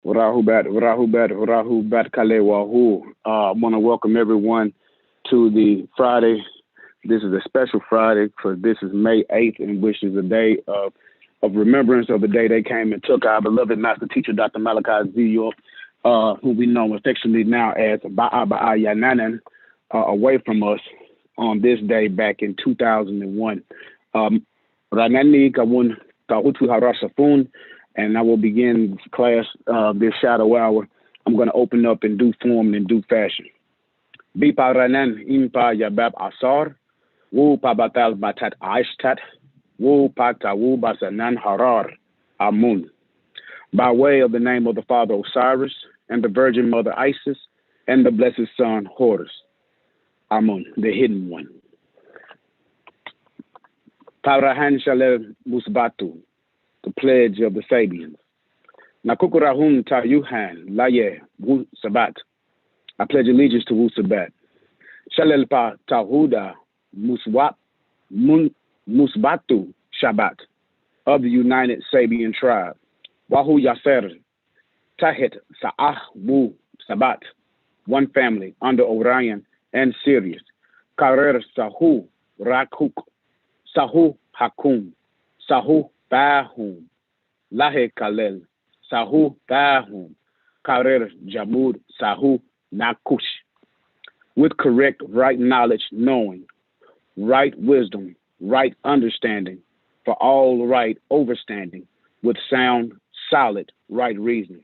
Rahubat Kale Wahu. I want to welcome everyone to the Friday. This is a special Friday because this is May 8th, and which is a day of remembrance of the day they came and took our beloved master teacher, Dr. Malachi Z. York, who we know affectionately now as Ba'a Yananan, away from us on this day back in 2001. Ranani Kawun Djahutwy Harar Safun, and I will begin class this shadow hour. I'm going to open up in due form and in due fashion. Bipa Ranan Impa Yabab Asar, Wu Pabatal Batat Aishtat, Wu Patawu Basanan Harar, Amun. By way of the name of the Father Osiris, and the Virgin Mother Isis, and the Blessed Son Horus, Amun, the Hidden One. Parahan Shalem Wu-S'aBatu, the pledge of the Sabians. Nakukurahun Ta Yuhan, Rayay, Wu-S'aBat. I pledge allegiance to Wu-S'aBat. Shalelpa Tahuda, Musbatu Shabat, of the United Sabian Tribe. Wahu Yaser, Tahet Sa'ah Wu-S'aBat, one family under Orion and Sirius. Karer Sahu Rakuk, Sahu Hakum, Sahu Bahum, Lahe Kalel, Sahu Bahum, Karer Jamud, Sahu Nakush. With correct right knowledge, knowing, right wisdom, right understanding, for all right overstanding, with sound, solid, right reasoning.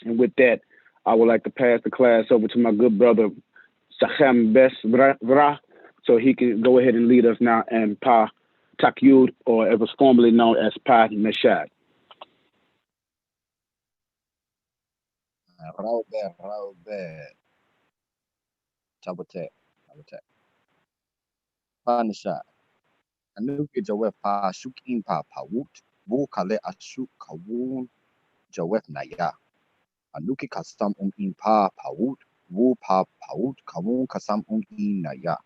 And with that, I would like to pass the class over to my good brother, Sakham Bes, so he can go ahead and lead us now in Pa Takyud, or it was formerly known as Pa Nashad. Rayay, Djah'utwy, Panisha, Anuket Djah'utwy Pa Shukin Pa Pawut, Wu Kale Ashuk Kawun Djah'utwy Naya, Anuket Kasam In Pa Pawut, Wu Pa Pawut Kawun Kasam In Naya,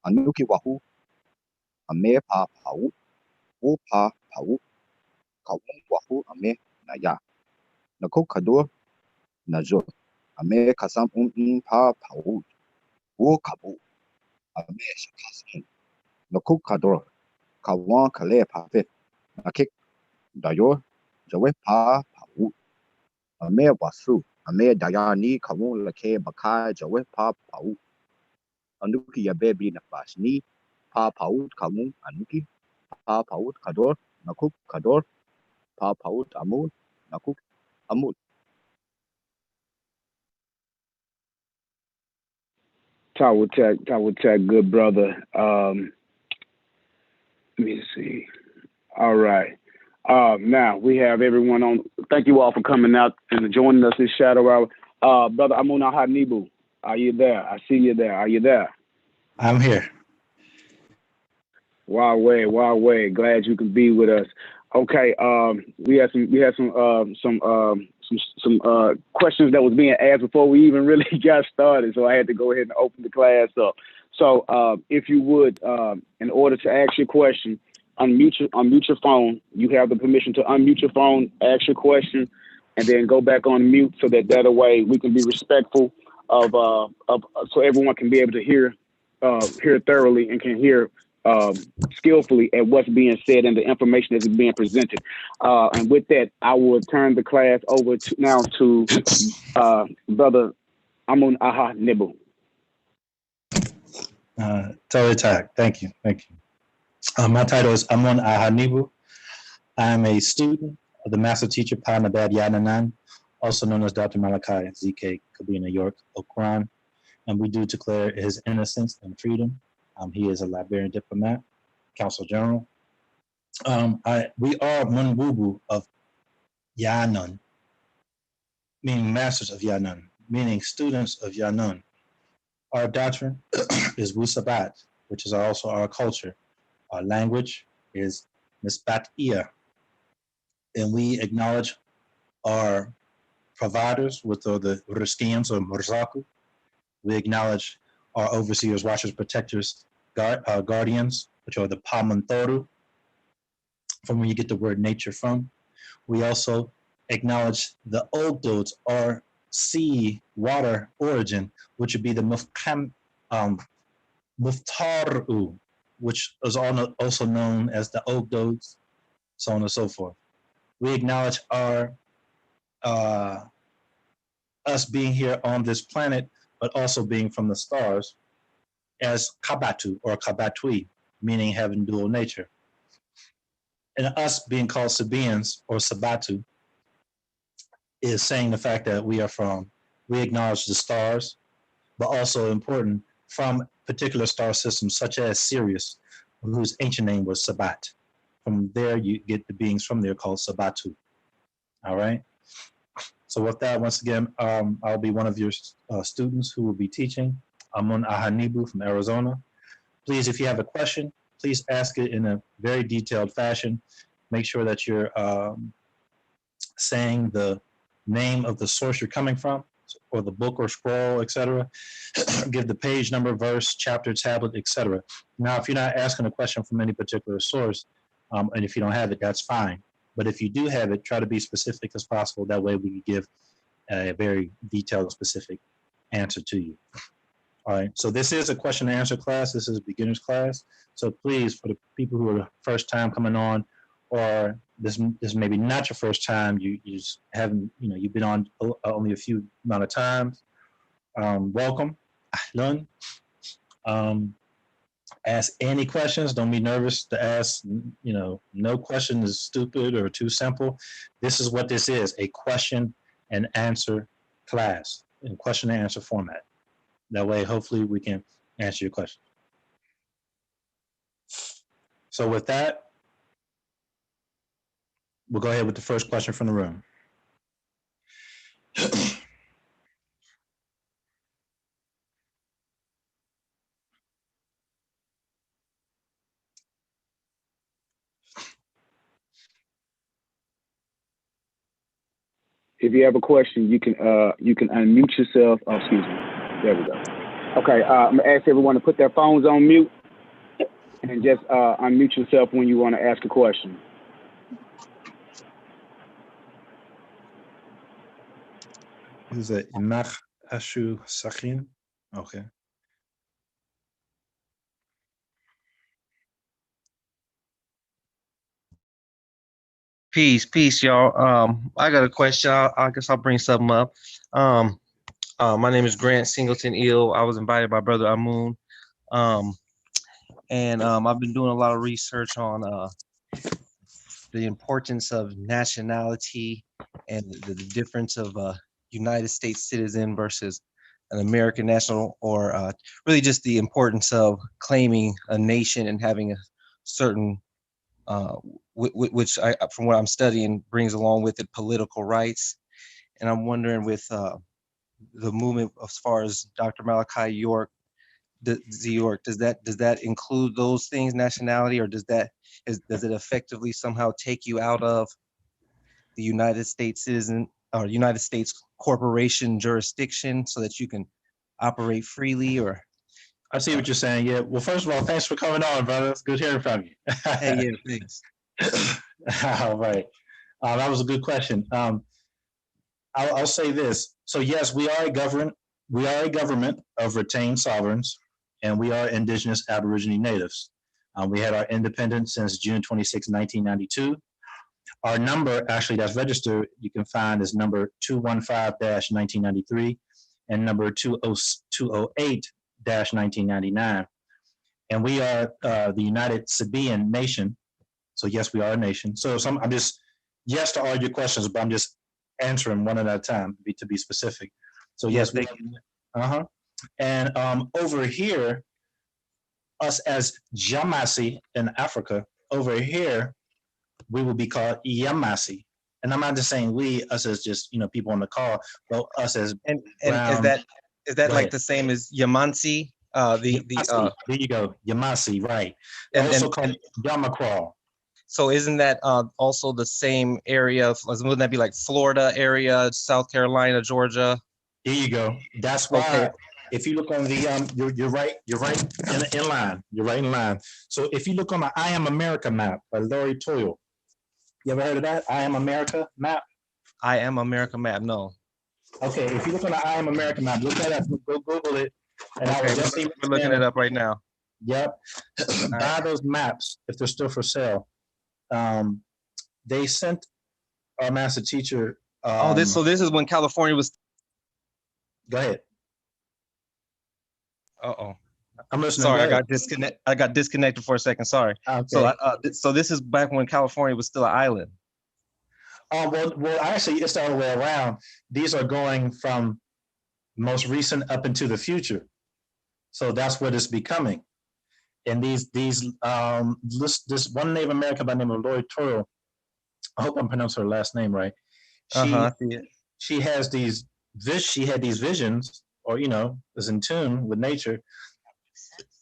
Anuket Wahu, Ame Pa Pawut, Wu Pa Pawut, Kawun Wahu Ame Naya, Nakuk Kadur Najur, Ame Kasam In Pa Pawut, Wu Kabu, Ame Shakasin, Nakuk Kadur, Kawan Kale Pafit, Nakik Dayor, Djah'utwy Pa Pawut, Ame Wasu, Ame Dayani Kawun Lake Bakai Djah'utwy Pa Pawut, Anuki Yabebi Nafashni, Pa Pawut Kawun Anuki, Pa Pawut Kador, Nakuk Kador, Pa Pawut Amun, Nakuk Amun. Tawutek, good brother. Let me see. All right. Now we have everyone on. Thank you all for coming out and joining us this shadow hour. Brother Amun Aha Nebu, are you there? I see you there. Are you there? I'm here. Wow, way. Glad you can be with us. Okay. We had some questions that was being asked before we even really got started, so I had to go ahead and open the class up. So, if you would, in order to ask your question, unmute your phone. You have the permission to unmute your phone, ask your question, and then go back on mute, so that way we can be respectful of so everyone can be able to hear thoroughly and can hear skillfully at what's being said and the information that's being presented. And with that, I will turn the class over to Brother Amun Aha Nebu. Thank you. My title is Amun Aha Nebu. I am a student of the Master Teacher Pa Nabad Yananan, also known as Dr. Malachi ZK Kabina York Okran, and we do declare his innocence and freedom. He is a Liberian diplomat, Consul General. We are Munwubu of Yanun, meaning masters of Yanun, meaning students of Yanun. Our doctrine is Wu-S'aBat, which is also our culture. Our language is Misbat-Ia, and we acknowledge our providers, which are the Ruskians or Murzaku. We acknowledge our overseers, watchers, protectors, guardians, which are the Pamantoru, from where you get the word nature from. We also acknowledge the Ogdods or sea water origin, which would be the Muftaru, which is also known as the Ogdods, so on and so forth. We acknowledge our us being here on this planet, but also being from the stars, as Kabatu or Kabatui, meaning having dual nature. And us being called Sabians or Sabatu is saying the fact that we acknowledge the stars, but also important from particular star systems such as Sirius, whose ancient name was Sabat. From there, you get the beings from there called Sabatu. All right. So with that, once again, I'll be one of your students who will be teaching. Amun Aha Nebu from Arizona. Please, if you have a question, please ask it in a very detailed fashion. Make sure that you're saying the name of the source you're coming from, or the book or scroll, etc. Give the page number, verse, chapter, tablet, etc. Now, if you're not asking a question from any particular source, and if you don't have it, that's fine. But if you do have it, try to be specific as possible. That way we can give a very detailed and specific answer to you. All right, so this is a question and answer class. This is a beginner's class. So please, for the people who are the first time coming on, or this may be not your first time, you just haven't, you've been on only a few amount of times. Welcome, Ahlan. Ask any questions. Don't be nervous to ask. No question is stupid or too simple. This is what this is: a question and answer class in question and answer format. That way, hopefully, we can answer your question. So with that, we'll go ahead with the first question from the room. If you have a question, you can unmute yourself. Oh, excuse me. There we go. Okay, I'm gonna ask everyone to put their phones on mute and just unmute yourself when you want to ask a question. Is it Imach Ashu Sakhin? Okay. Peace, y'all. I got a question. I guess I'll bring something up. My name is Grant Singleton Ill. I was invited by Brother Amun. And I've been doing a lot of research on the importance of nationality and the difference of a United States citizen versus an American national, or really just the importance of claiming a nation and having a certain which from what I'm studying, brings along with it political rights. And I'm wondering with the movement as far as Dr. Malachi York, does that include those things, nationality, or does it effectively somehow take you out of the United States citizen or United States corporation jurisdiction so that you can operate freely? Or I see what you're saying. Yeah. Well, first of all, thanks for coming on, brother. It's good hearing from you. Hey, yeah, thanks. All right. That was a good question. I'll say this. So yes, we are a government of retained sovereigns, and we are indigenous Aborigine natives. We had our independence since June 26, 1992. Our number, actually, that's registered, you can find is number 215-1993 and number 208-1999. And we are the United Sabian Nation. So yes, we are a nation. So I'm just, yes to all your questions, but I'm just answering one at a time to be specific. So yes, and over here, us as Jamasi in Africa, over here, we will be called Yamasi. And I'm not just saying we, us as just, people on the call, but us as and is that like the same as Yamansi? There you go, Yamasi, right. Also called Yamakral. So isn't that also the same area? Wouldn't that be like Florida area, South Carolina, Georgia? There you go. That's why. Okay. If you look on the you're right in line. You're right in line. So if you look on the I Am America map by Larry Toyle, you ever heard of that? I Am America map? I Am America map. No. Okay, if you look on the I Am America map, look that up. Go Google it. And I Okay, would just we're looking it up right now. Yep. All Buy right. those maps if they're still for sale. They sent our master teacher. Oh, this is when California was. Go ahead. Uh-oh. I'm listening. Sorry, Go I got disconnected for a second. Sorry. ahead. So, Okay. so this is back when California was still an island. Well, actually, it's the other way around. These are going from most recent up into the future. So that's what it's becoming. And this one Native American by the name of Lori Toro, I hope I'm pronouncing her last name right. I see it. She had these visions, or is in tune with nature,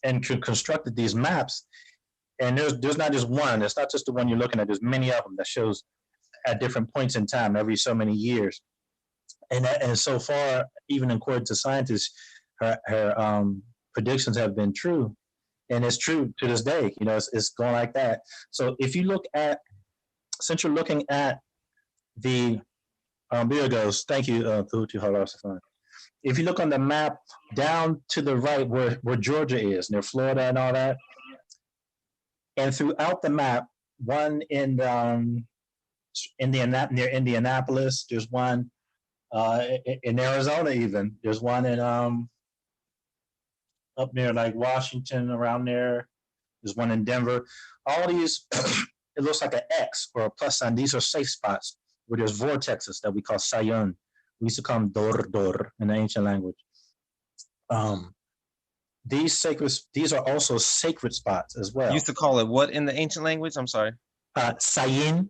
and constructed these maps. And there's not just one. It's not just the one you're looking at. There's many of them that shows at different points in time, every so many years. And so far, even according to scientists, her predictions have been true, and it's true to this day. It's going like that. So if you look at, since you're looking at the there it goes. Thank you, Djahutwy Harar, Safun. If you look on the map down to the right where Georgia is, near Florida and all that, and throughout the map, one near Indianapolis, there's one in Arizona, even there's one in up near like Washington, around there. There's one in Denver. All these, it looks like an X or a plus sign. These are safe spots where there's vortexes that we call sayun. We used to call them dor in the ancient language. These are also sacred spots as well. You used to call it what in the ancient language? I'm sorry. Sayin,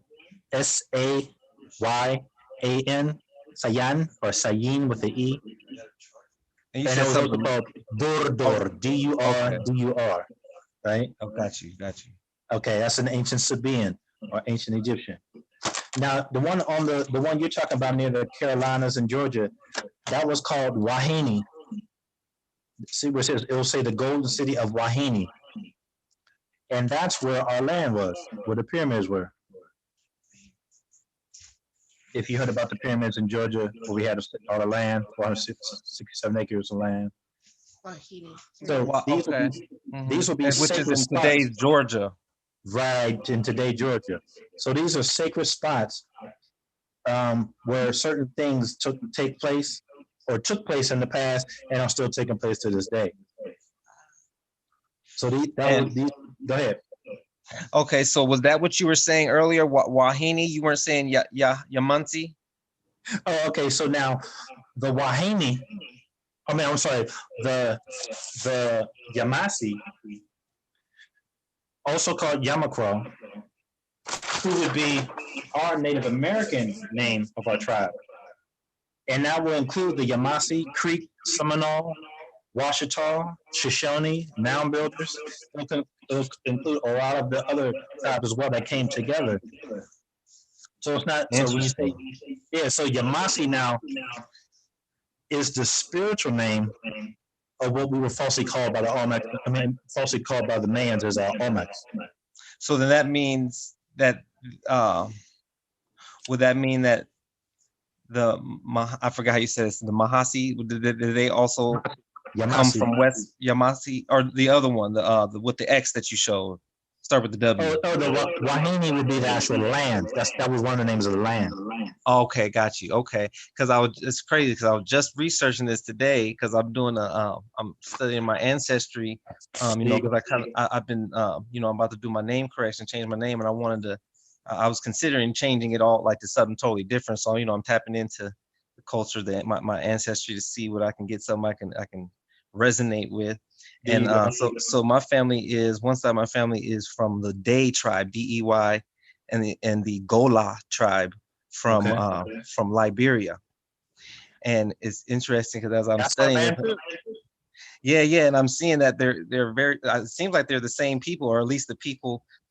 Sayan, Sayan, or Sayin with the E. And it was also called Dur, D-U-R, right? Oh, got you. Okay, that's an ancient Sabaean or ancient Egyptian. Now, the one you're talking about near the Carolinas and Georgia, that was called Wahini. See where it will say the golden city of Wahini. And that's where our land was, where the pyramids were. If you heard about the pyramids in Georgia, where we had all the land, 467 acres of land. So these will be which sacred is in spots. today's Georgia. Right, in today's Georgia. So these are sacred spots where certain things took place in the past and are still taking place to this day. So go ahead. Okay, so was that what you were saying earlier? Wahini? You weren't saying Yamansi? Oh, okay. So now the Wahini, the Yamasi, also called Yamakro, who would be our Native American name of our tribe. And that will include the Yamasi, Creek, Seminole, Washita, Shoshone, Mound Builders. It'll include a lot of the other tribes as well that came together. So it's not, so when you say, so Yamasi now is the spiritual name of what we were falsely called by the Olmecs. Falsely called by the Mayans as our Olmecs. So then that means that, would that mean that I forgot how you said this, the Mahasi, did they also Yamasi. come from West Yamasi, or the other one, the with the X that you showed, start with the W? The Wahini would be the actual land. That was one of the names of the land. Okay, got you. Okay, because it's crazy because I was just researching this today because I'm doing I'm studying my ancestry, because I've been I'm about to do my name correction, change my name, and I was considering changing it all like to something totally different. So I'm tapping into the culture, that my ancestry, to see what I can get, something I can resonate with. And so my family is, one side of my family is from the Dey tribe, Dey, and the Gola tribe from Liberia. And it's interesting because as I'm studying, and I'm seeing that they're very, it seems like they're the same people, or at least the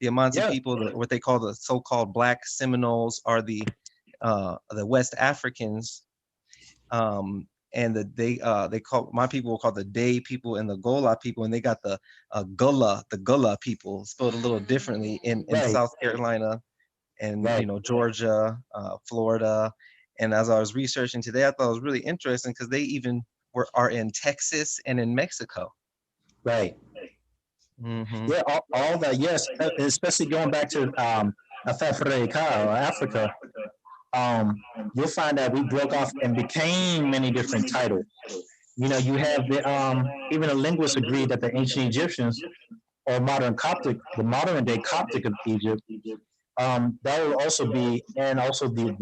Amansi people, what they call the so-called Black Seminoles, are the West Africans. And they call, my people will call the Dey people and the Gola people, and they got the Gullah people spelled a little differently in South Carolina and Georgia, Florida, And as I was researching today, I thought it was really interesting because they even are in Texas and in Mexico. Right. Mm-hmm. Yeah, all that, yes, especially going back to Africa, or Africa, you'll find that we broke off and became many different titles. You know, you have even the linguists agree that the ancient Egyptians or modern Coptic, the modern day Coptic of Egypt, that will also be, and also the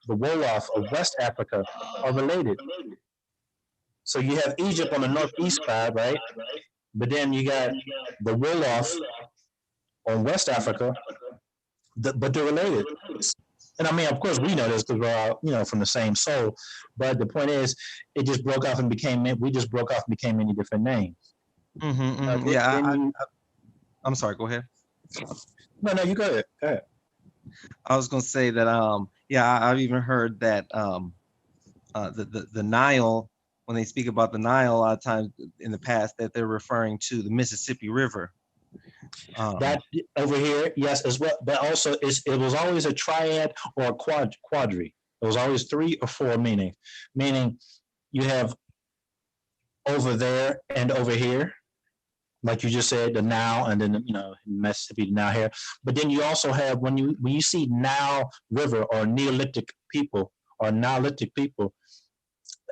Wolof of West Africa are related. So you have Egypt on the northeast side, right? But then you got the Wolof on West Africa, but they're related. And I mean, of course, we know this because we're all, from the same soul. But the point is, it just broke off and we just broke off and became many different names. Mm-hmm, mm-hmm. Yeah, I'm sorry, go ahead. No, you go ahead. Go ahead. I was going to say that, I've even heard that the Nile, when they speak about the Nile, a lot of times in the past, that they're referring to the Mississippi River. That over here, yes, as well. But also, it was always a triad or a quadri. It was always 3 or 4 meaning you have over there and over here, like you just said, the Nile, and then Mississippi, the Nile here. But then you also have when you see Nile River or Neolithic people,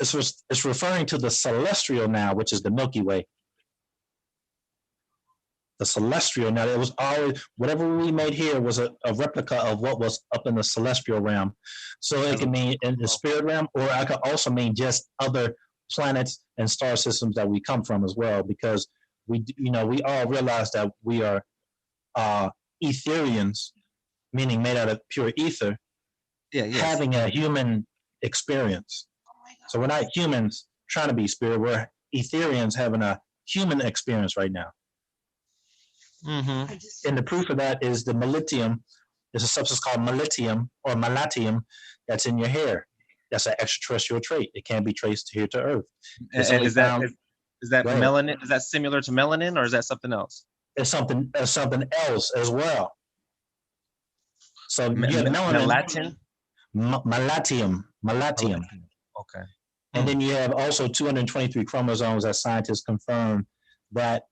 it's referring to the celestial Nile, which is the Milky Way. The celestial. Now, it was always, whatever we made here was a replica of what was up in the celestial realm. So it can mean in the spirit realm, or I could also mean just other planets and star systems that we come from as well, because we all realize that we are Etherians, meaning made out of pure ether, having a human experience. So we're not humans trying to be spirit, we're Etherians having a human experience right now. Mm-hmm. And the proof of that is the malitium. There's a substance called malitium or malatium that's in your hair. That's an extraterrestrial trait. It can't be traced here to Earth. And is that melanin? Is that similar to melanin, or is that something else? It's something else as well. So you have melanin. Malatium. Okay. And then you have also 223 chromosomes that scientists confirm that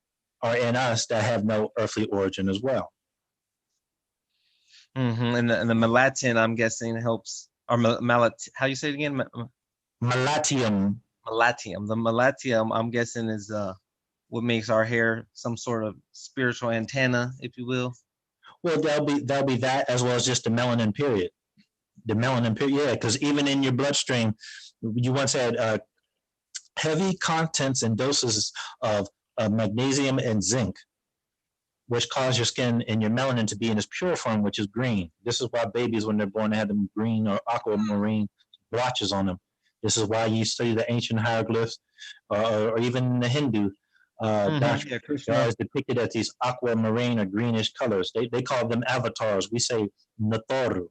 are in us that have no earthly origin as well. Mm-hmm. And the melatonin, I'm guessing, helps, or how you say it again? Malatium. Malatium. The malatium, I'm guessing, is what makes our hair some sort of spiritual antenna, if you will. Well, that'll be that, as well as just the melanin period. The melanin period, yeah, because even in your bloodstream, you once had heavy contents and doses of magnesium and zinc, which cause your skin and your melanin to be in its pure form, which is green. This is why babies, when they're born, they have them green or aquamarine blotches on them. This is why you study the ancient hieroglyphs, or even the Hindu doctrine. They're always depicted as these aquamarine or greenish colors. They call them avatars. We say Natoru.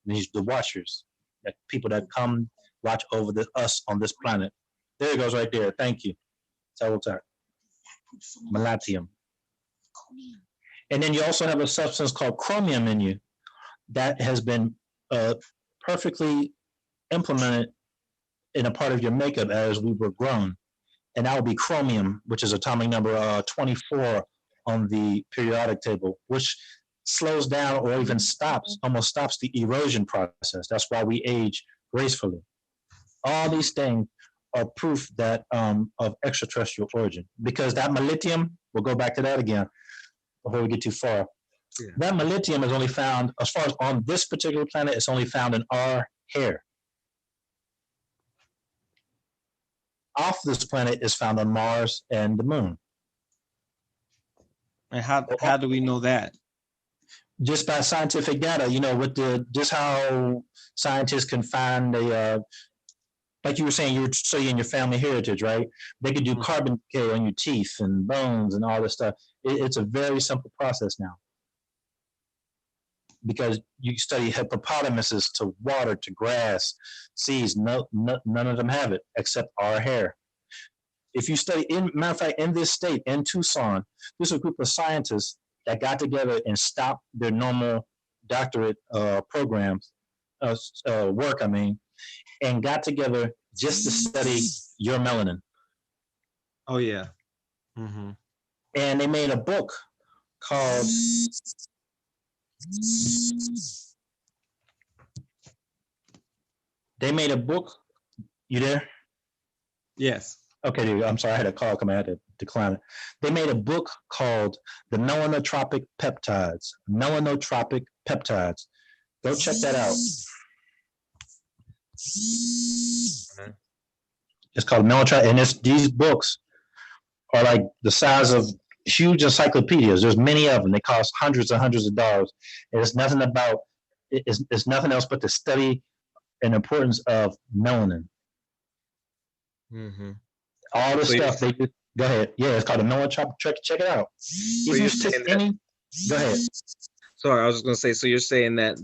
These the watchers, that people that come watch over us on this planet. There it goes right there. Thank you. Malatium. And then you also have a substance called chromium in you that has been perfectly implemented in a part of your makeup as we were grown. And that would be chromium, which is atomic number 24 on the periodic table, which slows down or even almost stops the erosion process. That's why we age gracefully. All these things are proof that of extraterrestrial origin, because that malitium, we'll go back to that again before we get too far. Yeah. That malitium is only found, as far as on this particular planet, it's only found in our hair. Off this planet is found on Mars and the Moon. And how do we know that? Just by scientific data, with just how scientists can find like you were saying, you were studying your family heritage, right? They could do carbon decay on your teeth and bones and all this stuff. It's a very simple process now, because you study hippopotamuses to water to grass, seeds. None of them have it except our hair. If you study, matter of fact, in this state, in Tucson, there's a group of scientists that got together and stopped their normal doctorate programs work, and got together just to study your melanin. Oh yeah. Mm-hmm. And they made a book called You there? Yes. Okay, dude, I'm sorry, I had a call coming. I had to decline it. They made a book called The Melanotropic Peptides. Melanotropic Peptides. Go check that out. Okay. It's called Melanotropic, and these books are like the size of huge encyclopedias. There's many of them. They cost hundreds and hundreds of dollars. And it's nothing about, it's nothing else but the study and importance of melanin. Mm-hmm. All the stuff they do. Go ahead. Yeah, it's called the Melanotropic. Check it out. So you're saying that, go ahead. Sorry, I was just gonna say. So you're saying that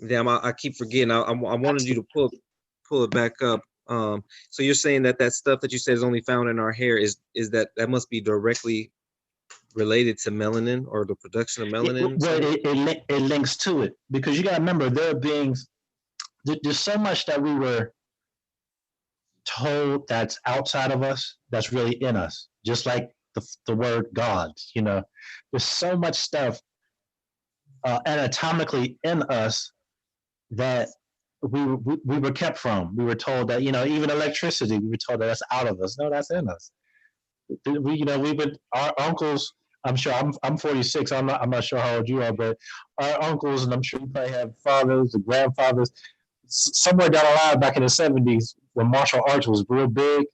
damn, I keep forgetting. I wanted you to pull it back up. So you're saying that stuff that you said is only found in our hair is that must be directly related to melanin or the production of melanin? It links to it, because you got to remember, there are beings. There's so much that we were told that's outside of us that's really in us, just like the word God. There's so much stuff anatomically in us that we were kept from. We were told that, even electricity, we were told that that's out of us. No, that's in us. Our uncles, I'm sure, I'm 46, I'm not sure how old you are, but our uncles, and I'm sure you probably have fathers and grandfathers, somewhere down the line back in the 70s, when martial arts was real big,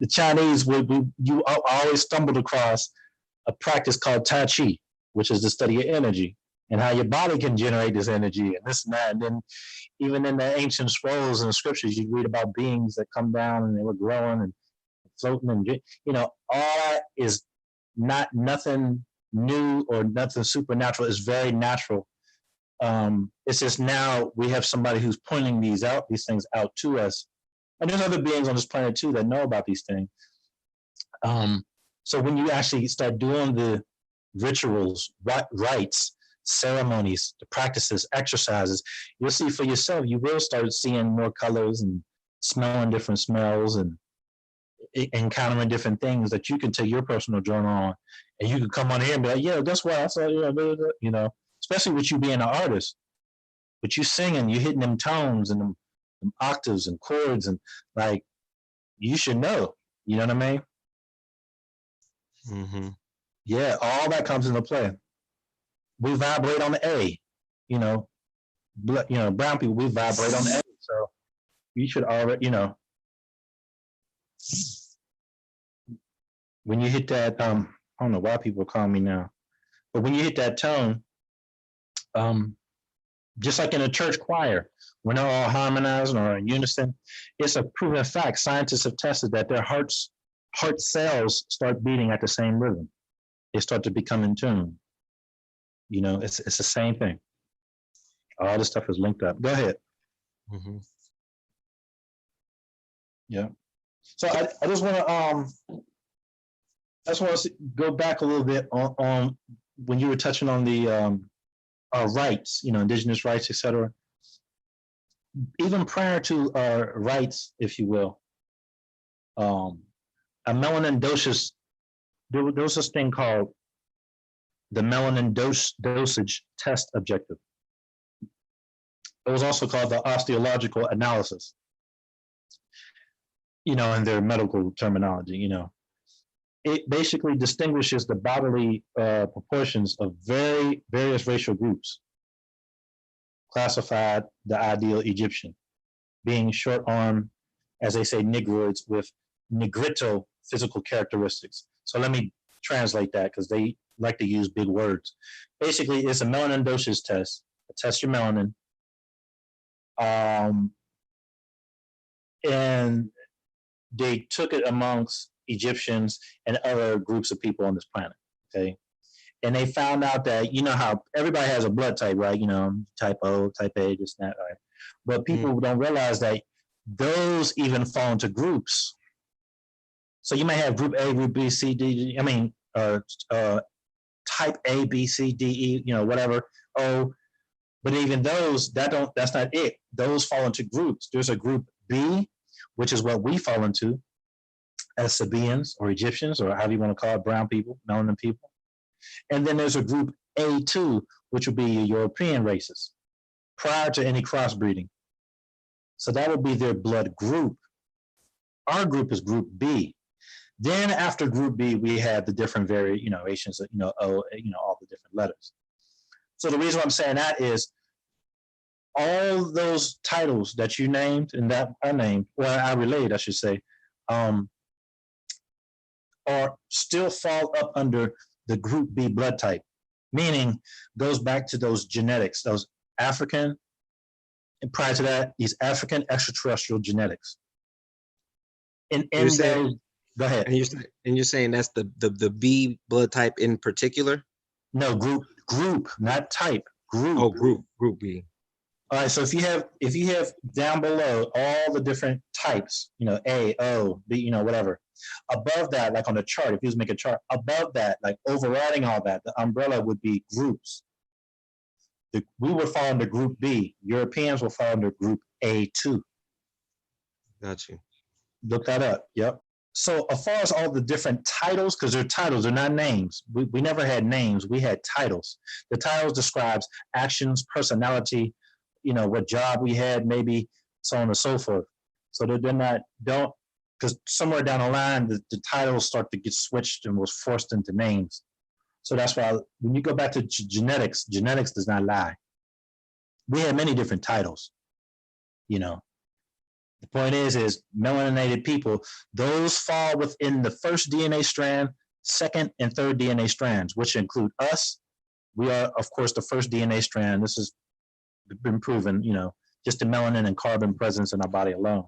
the Chinese you always stumbled across a practice called Tai Chi, which is the study of energy and how your body can generate this energy and this and that. And then even in the ancient scrolls and the scriptures, you read about beings that come down and they were growing and floating, and all that is nothing new or nothing supernatural. It's very natural. It's just now we have somebody who's pointing these things out to us, and there's other beings on this planet too that know about these things. So when you actually start doing the rituals, rites, ceremonies, the practices, exercises, you'll see for yourself. You will start seeing more colors and smelling different smells and encountering different things that you can take your personal journal on, and you can come on here and be like, yeah, that's what I saw. Especially with you being an artist, but you singing, you hitting them tones and them octaves and chords, and like, you should know. You know what I mean? Mm-hmm. Yeah, all that comes into play. We vibrate on the A. Brown people, we vibrate on the A. So you should already, when you hit that, I don't know why people call me now, but when you hit that tone, just like in a church choir, when they're all harmonizing or in unison, it's a proven fact. Scientists have tested that their heart cells start beating at the same rhythm. They start to become in tune. It's the same thing. All this stuff is linked up. Go ahead. Mm-hmm. Yeah. So I just want to go back a little bit on when you were touching on the rights, indigenous rights, etc. Even prior to our rights, if you will, a melanin dosage, there was this thing called the melanin dosage test objective. It was also called the osteological analysis, in their medical terminology. It basically distinguishes the bodily proportions of various racial groups, classified the ideal Egyptian, being short-armed, as they say, negroids with negrito physical characteristics. So let me translate that, because they like to use big words. Basically, it's a melanin dosage test. It tests your melanin. And they took it amongst Egyptians and other groups of people on this planet, okay? And they found out that, how everybody has a blood type, right? Type O, type A, this, that, right? But people don't realize that those even fall into groups. So you may have group A, group B, C, D, type A, B, C, D, E, whatever, O. But even those, that's not it. Those fall into groups. There's a group B, which is what we fall into as Sabaeans or Egyptians, or however you want to call it, brown people, melanin people. And then there's a group A2, which would be your European races, prior to any crossbreeding. So that would be their blood group. Our group is group B. Then after group B, we have the different variations of, O, all the different letters. So the reason why I'm saying that is all those titles that you named and that I named, or I relayed, I should say, are still fall up under the group B blood type, meaning goes back to those genetics, those African, and prior to that, these African extraterrestrial genetics. And go ahead. And you're saying that's the B blood type in particular? No, group, not type, group. Oh, group B. All right, so if you have down below all the different types, A, O, B, whatever. Above that, like on the chart, if you was make a chart, above that, like overriding all that, the umbrella would be groups. We would fall under group B. Europeans will fall under group A2. Got you. Look that up. Yep. So as far as all the different titles, because they're titles, they're not names. We never had names. We had titles. The titles describes actions, personality, what job we had, maybe so on and so forth. So because somewhere down the line, the titles start to get switched and was forced into names. So that's why when you go back to genetics does not lie. We had many different titles, The point is melaninated people, those fall within the first DNA strand, second and third DNA strands, which include us. We are, of course, the first DNA strand. This has been proven, just the melanin and carbon presence in our body alone.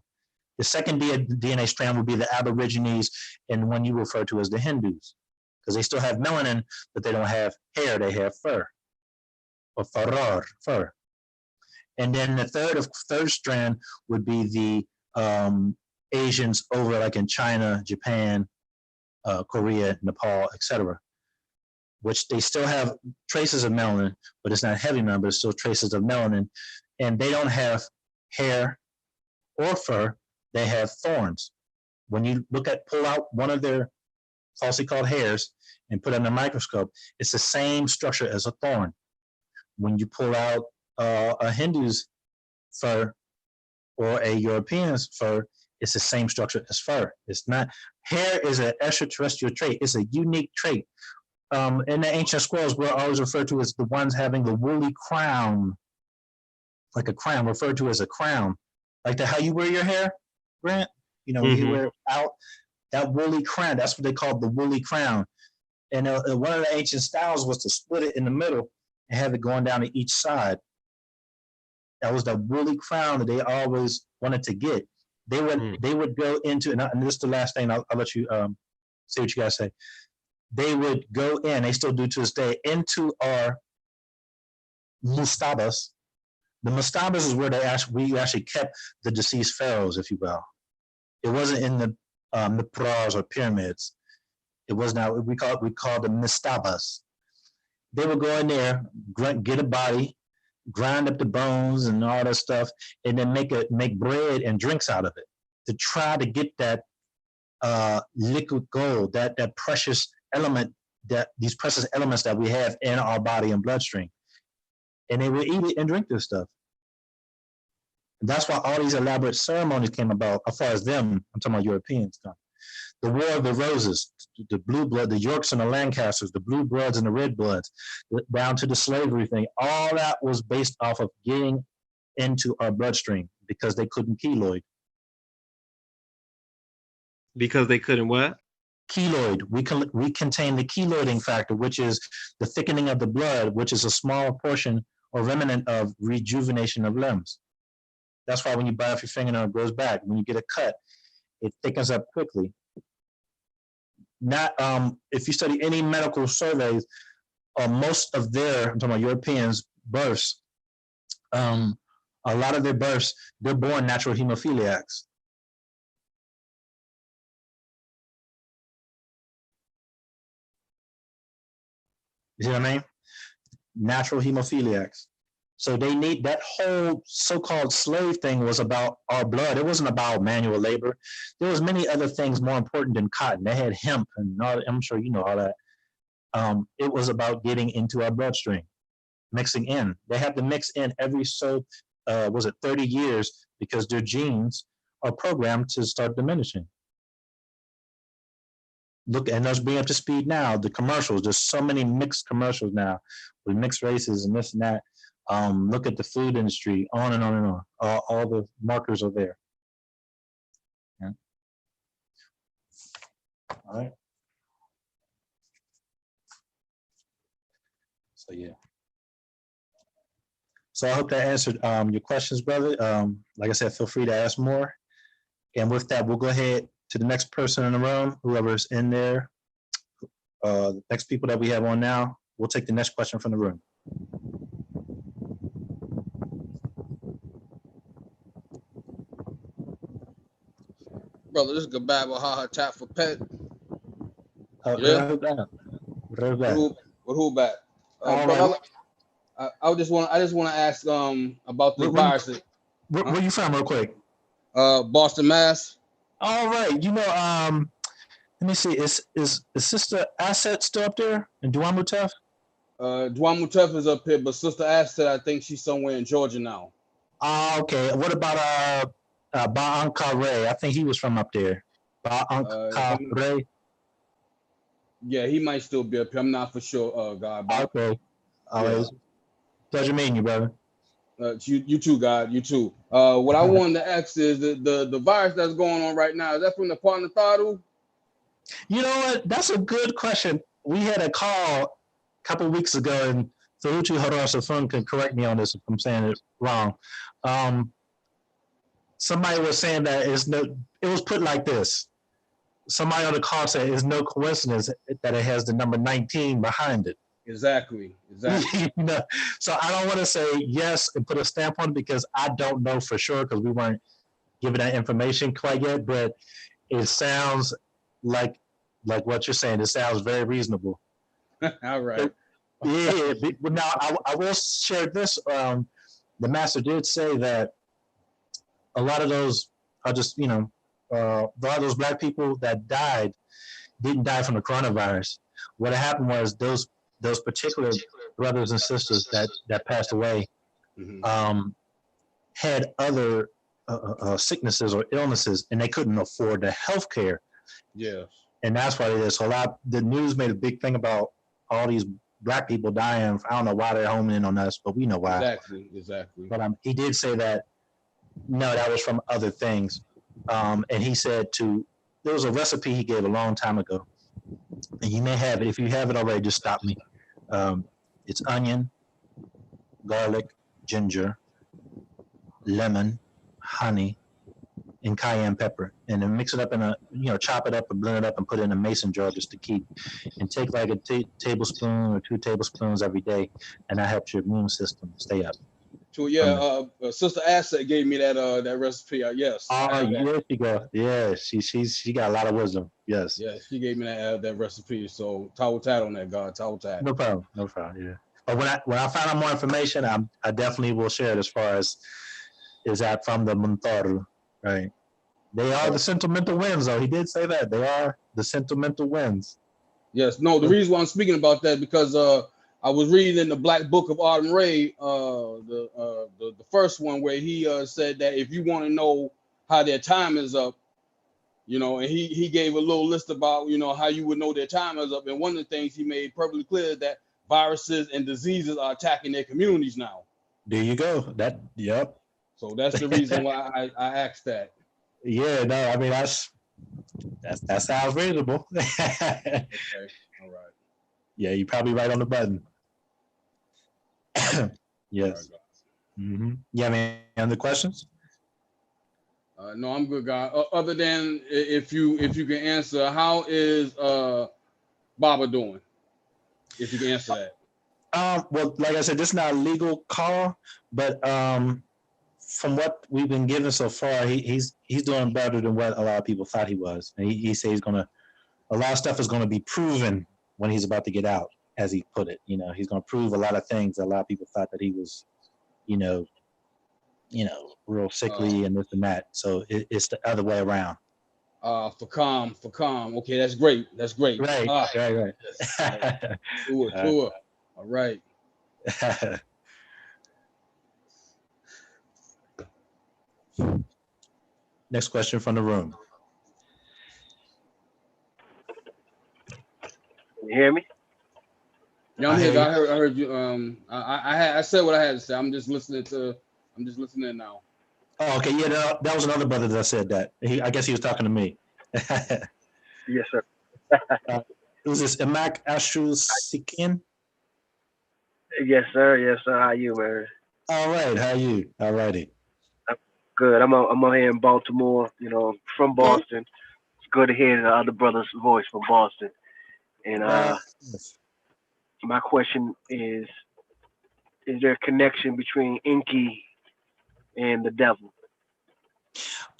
The second DNA strand would be the Aborigines and one you refer to as the Hindus, because they still have melanin, but they don't have hair, they have fur, or fur. And then the third strand would be the Asians over like in China, Japan, Korea, Nepal, etc., which they still have traces of melanin, but it's not heavy melanin, but it's still traces of melanin. And they don't have hair or fur, they have thorns. When you pull out one of their falsely called hairs and put it under a microscope, it's the same structure as a thorn. When you pull out a Hindu's fur or a European's fur, it's the same structure as fur. It's not. Hair is an extraterrestrial trait. It's a unique trait. In the ancient scrolls, we're always referred to as the ones having the woolly crown, like a crown, referred to as a crown, like how you wear your hair, Grant. You wear out that woolly crown. That's what they called the woolly crown. And one of the ancient styles was to split it in the middle and have it going down to each side. That was the woolly crown that they always wanted to get. They would go into, and this is the last thing. I'll let you see what you guys say. They would go in. They still do to this day into our mastabas. The mastabas is where we actually kept the deceased pharaohs, if you will. It wasn't in the pras or pyramids. It was not. We called them mastabas. They would go in there, get a body, grind up the bones and all that stuff, and then make bread and drinks out of it to try to get that liquid gold, that precious element, these precious elements that we have in our body and bloodstream. And they would eat it and drink this stuff. And that's why all these elaborate ceremonies came about. As far as them, I'm talking about Europeans. The War of the Roses, the blue blood, the Yorks and the Lancasters, the blue bloods and the red bloods, down to the slavery thing. All that was based off of getting into our bloodstream because they couldn't keloid. Because they couldn't what? Keloid. We contain the keloiding factor, which is the thickening of the blood, which is a small portion or remnant of rejuvenation of limbs. That's why when you bite off your fingernail, it grows back. When you get a cut, it thickens up quickly. Not if you study any medical surveys, most of their, I'm talking about Europeans, births, a lot of their births, they're born natural hemophiliacs. You see what I mean? Natural hemophiliacs. So they need that whole so-called slave thing was about our blood. It wasn't about manual labor. There was many other things more important than cotton. They had hemp and all. I'm sure you know all that. It was about getting into our bloodstream, mixing in. They have to mix in every 30 years because their genes are programmed to start diminishing. Look, and let's bring up to speed now. The commercials, there's so many mixed commercials now with mixed races and this and that. Look at the food industry, on and on and on. All the markers are there. Yeah. All right. So yeah. So I hope that answered your questions, brother. Like I said, feel free to ask more. And with that, we'll go ahead to the next person in the room, whoever's in there. The next people that we have on now, we'll take the next question from the room. Brother, this is Gabab Hotep for Pet. Yeah. With who back? Brother, I just want to ask about the virus. Where you from, real quick? Boston, Mass. All right. You know, let me see. Is Sister Asset still up there in Djahutwy? Djahutwy is up here, but Sister Asset, I think she's somewhere in Georgia now. Okay. What about Amun Aha Nebu? I think he was from up there. Amun Aha Nebu. Yeah, he might still be up here. I'm not for sure, God. Okay. Always. Pleasure meeting you, brother. You too, God. You too. What I wanted to ask is the virus that's going on right now, is that from the partner Tharu? You know what? That's a good question. We had a call a couple of weeks ago, and Djahutwy Harar Safun can correct me on this if I'm saying it wrong. Somebody was saying that it was put like this. Somebody on the call said it's no coincidence that it has the number 19 behind it. Exactly. You know, so I don't want to say yes and put a stamp on it because I don't know for sure because we weren't given that information quite yet, but it sounds like what you're saying. It sounds very reasonable. All right. Yeah. Now I will share this. The master did say that a lot of those are just, a lot of those black people that died didn't die from the coronavirus. What happened was those particular brothers and sisters that passed away had other sicknesses or illnesses, and they couldn't afford the health care. Yes. And that's what it is. So the news made a big thing about all these black people dying. I don't know why they're homing in on us, but we know why. Exactly. But he did say that, no, that was from other things. And he said there was a recipe he gave a long time ago. And you may have it. If you have it already, just stop me. It's onion, garlic, ginger, lemon, honey, and cayenne pepper. And then mix it up chop it up and blend it up and put it in a mason jar just to keep. And take like a tablespoon or 2 tablespoons every day. And that helps your immune system stay up. So yeah, Sister Asset gave me that recipe. Yes. Oh, yes, she go. Yeah, she got a lot of wisdom. Yes. Yeah, she gave me that recipe. So Tawutat on that, God. Tawutat. No problem. Yeah. But when I find out more information, I definitely will share it. As far as is that from the Muntaru, right? They are the sentimental winds, though. He did say that they are the sentimental winds. Yes. No. The reason why I'm speaking about that because I was reading in the Black Book of Amun Ray, the first one where he said that if you want to know how their time is up, and he gave a little list about, how you would know their time is up. And one of the things he made perfectly clear is that viruses and diseases are attacking their communities now. There you go. Yep. So that's the reason why I asked that. Yeah, no, I mean, that sounds reasonable. Okay. All right. Yeah, you're probably right on the button. Yes. Mm-hmm. You have any other questions? No, I'm good, guy. Other than if you can answer, how is Baba doing? If you can answer that. Well, like I said, this is not a legal call, but from what we've been given so far, he's doing better than what a lot of people thought he was. And he said a lot of stuff is gonna be proven when he's about to get out. as he put it. He's going to prove a lot of things. A lot of people thought that he was, real sickly and this and that. So it's the other way around. For calm. Okay, that's great. Right. Right. Tour. All right. Next question from the room. Can you hear me? Yeah, I'm here. I heard you. I said what I had to say. I'm just listening now. Oh, okay. Yeah, that was another brother that said that. I guess he was talking to me. Yes, sir. Was this Imak Ashu Sikin? Yes, sir. How you, man? All right. How are you? All righty. Good. I'm on here in Baltimore. From Boston. It's good to hear the other brother's voice from Boston. And my question is there a connection between Enki and the devil?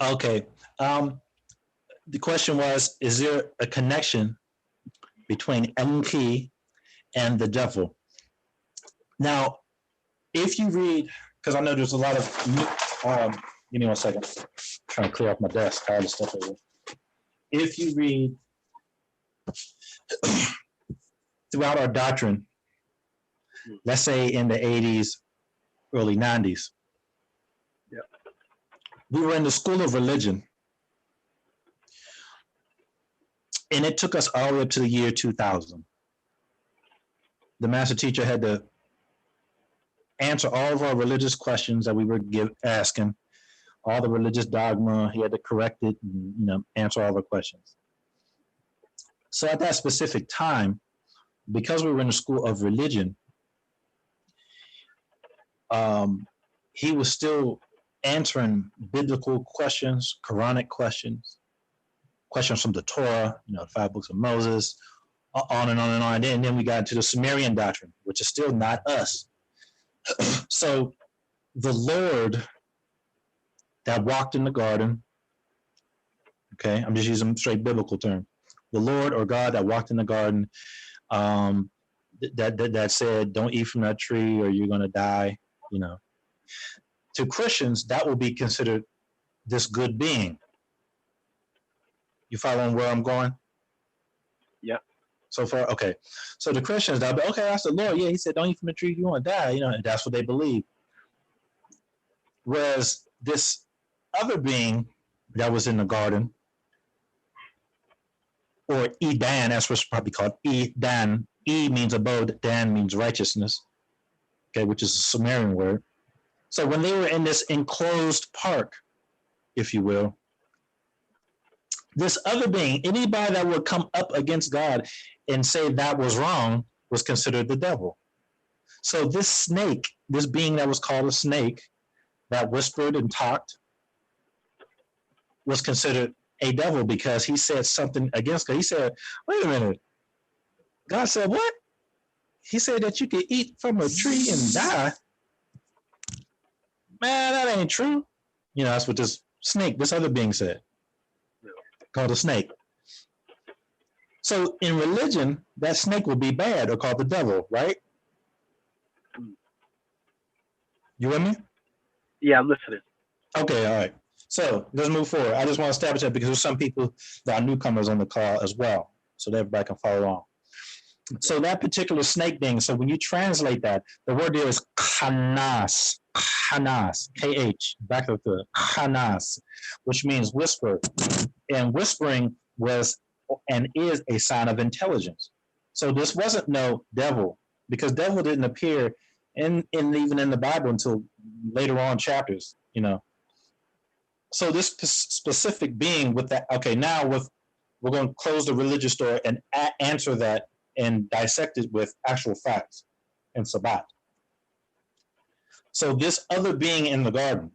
Okay. The question was, is there a connection between Enki and the devil? Now, if you read, because I know there's a lot of, give me 1 second. I'm trying to clear off my desk, all the stuff over. If you read throughout our doctrine, let's say in the 80s, early 90s, we were in the school of religion, and it took us all the way up to the year 2000. The master teacher had to answer all of our religious questions that we were asking, all the religious dogma. He had to correct it and answer all the questions. So at that specific time, because we were in the school of religion, he was still answering biblical questions, Quranic questions, questions from the Torah, the 5 books of Moses, on and on and on. And then we got into the Sumerian doctrine, which is still not us. So the Lord that walked in the garden, okay, I'm just using straight biblical term. The Lord or God that walked in the garden, that said, don't eat from that tree or you're going to die, To Christians, that will be considered this good being. You following where I'm going? Yeah. So far, okay. So the Christians, they'll be, okay, that's the Lord. Yeah, he said, don't eat from the tree, you want to die. And that's what they believe. Whereas this other being that was in the garden, or Edan, that's what's probably called Edan. E means abode, Dan means righteousness, okay, which is a Sumerian word. So when they were in this enclosed park, if you will, this other being, anybody that would come up against God and say that was wrong, was considered the devil. So this snake, this being that was called a snake, that whispered and talked, was considered a devil because he said something against God. He said, wait a minute. God said, what? He said that you could eat from a tree and die. Man, that ain't true. That's what this snake, this other being said, called a snake. So in religion, that snake will be bad or called the devil, right? You with me? Yeah, I'm listening. Okay, all right. So let's move forward. I just want to establish that because there's some people that are newcomers on the call as well, so that everybody can follow along. So that particular snake being, so when you translate that, the word there is khanas, K-H, back of the khanas, which means whisper. And whispering was and is a sign of intelligence. So this wasn't no devil, because devil didn't appear in even in the Bible until later on chapters, So this specific being with that, okay, now we're going to close the religious story and answer that and dissect it with actual facts and Wu-S'aBat. So this other being in the garden,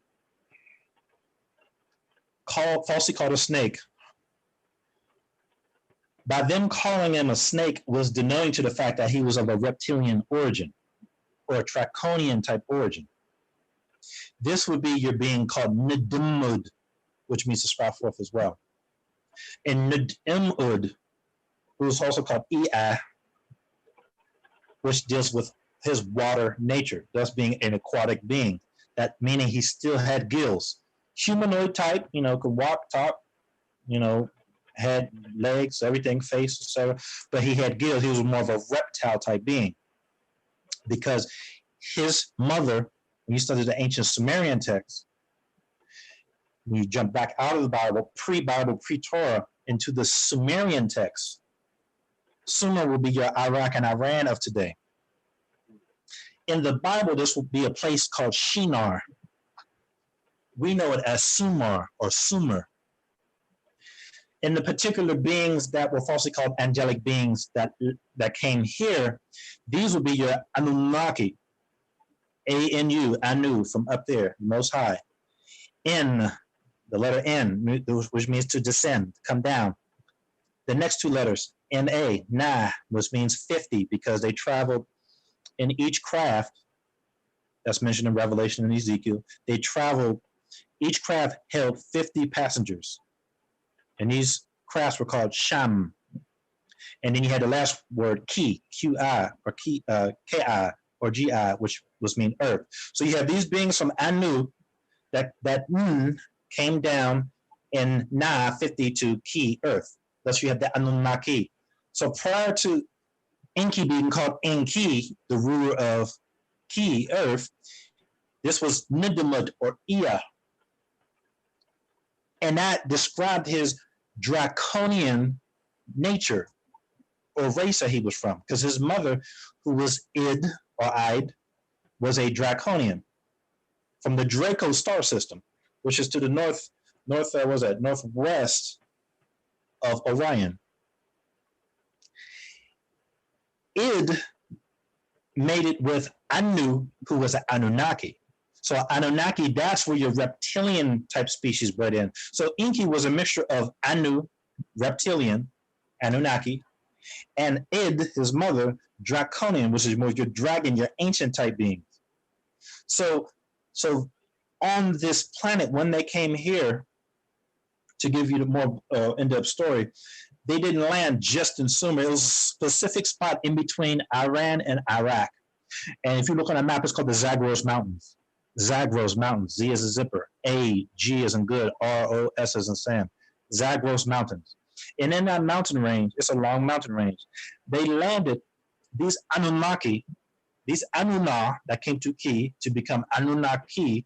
falsely called a snake, by them calling him a snake was denoting to the fact that he was of a reptilian origin or a draconian type origin. This would be your being called Nidmud, which means to sprout forth as well. And Nidmud, who is also called Ea, which deals with his water nature, thus being an aquatic being. That meaning he still had gills. Humanoid type, could walk, talk, had legs, everything, face, etc. But he had gills. He was more of a reptile type being because his mother, when you study the ancient Sumerian texts, when you jump back out of the Bible, pre-Torah, into the Sumerian texts, Sumer will be your Iraq and Iran of today. In the Bible, this will be a place called Shinar. We know it as Sumar or Sumer. In the particular beings that were falsely called angelic beings that came here, these will be your Anunnaki, A-N-U, Anu, from up there, Most High. N, the letter N, which means to descend, come down. The next two letters, N-A, Na, which means 50, because they traveled in each craft, that's mentioned in Revelation and Ezekiel, each craft held 50 passengers. And these crafts were called Sham. And then you had the last word, Ki, Q-I, or K-I, or G-I, which mean earth. So you have these beings from Anu that came down in Na, 50, to Ki, earth. Thus you have the Anunnaki. So prior to Enki being called Enki, the ruler of Ki, earth, this was Nidamud or Ea. And that described his draconian nature or race that he was from, because his mother, who was Id or Id, was a draconian from the Draco star system, which is to the northwest of Orion. Id made it with Anu, who was an Anunnaki. So Anunnaki, that's where your reptilian type species bred in. So Enki was a mixture of Anu, reptilian, Anunnaki, and Id, his mother, draconian, which is more your dragon, your ancient type beings. So on this planet, when they came here, to give you the more in-depth story, they didn't land just in Sumer. It was a specific spot in between Iran and Iraq. And if you look on a map, it's called the Zagros Mountains. Zagros Mountains, Z as in zipper, A, G as in good, R, O, S as in Sam. Zagros Mountains. And in that mountain range, it's a long mountain range, they landed these Anunnaki, these Anunnah that came to Ki to become Anunnaki,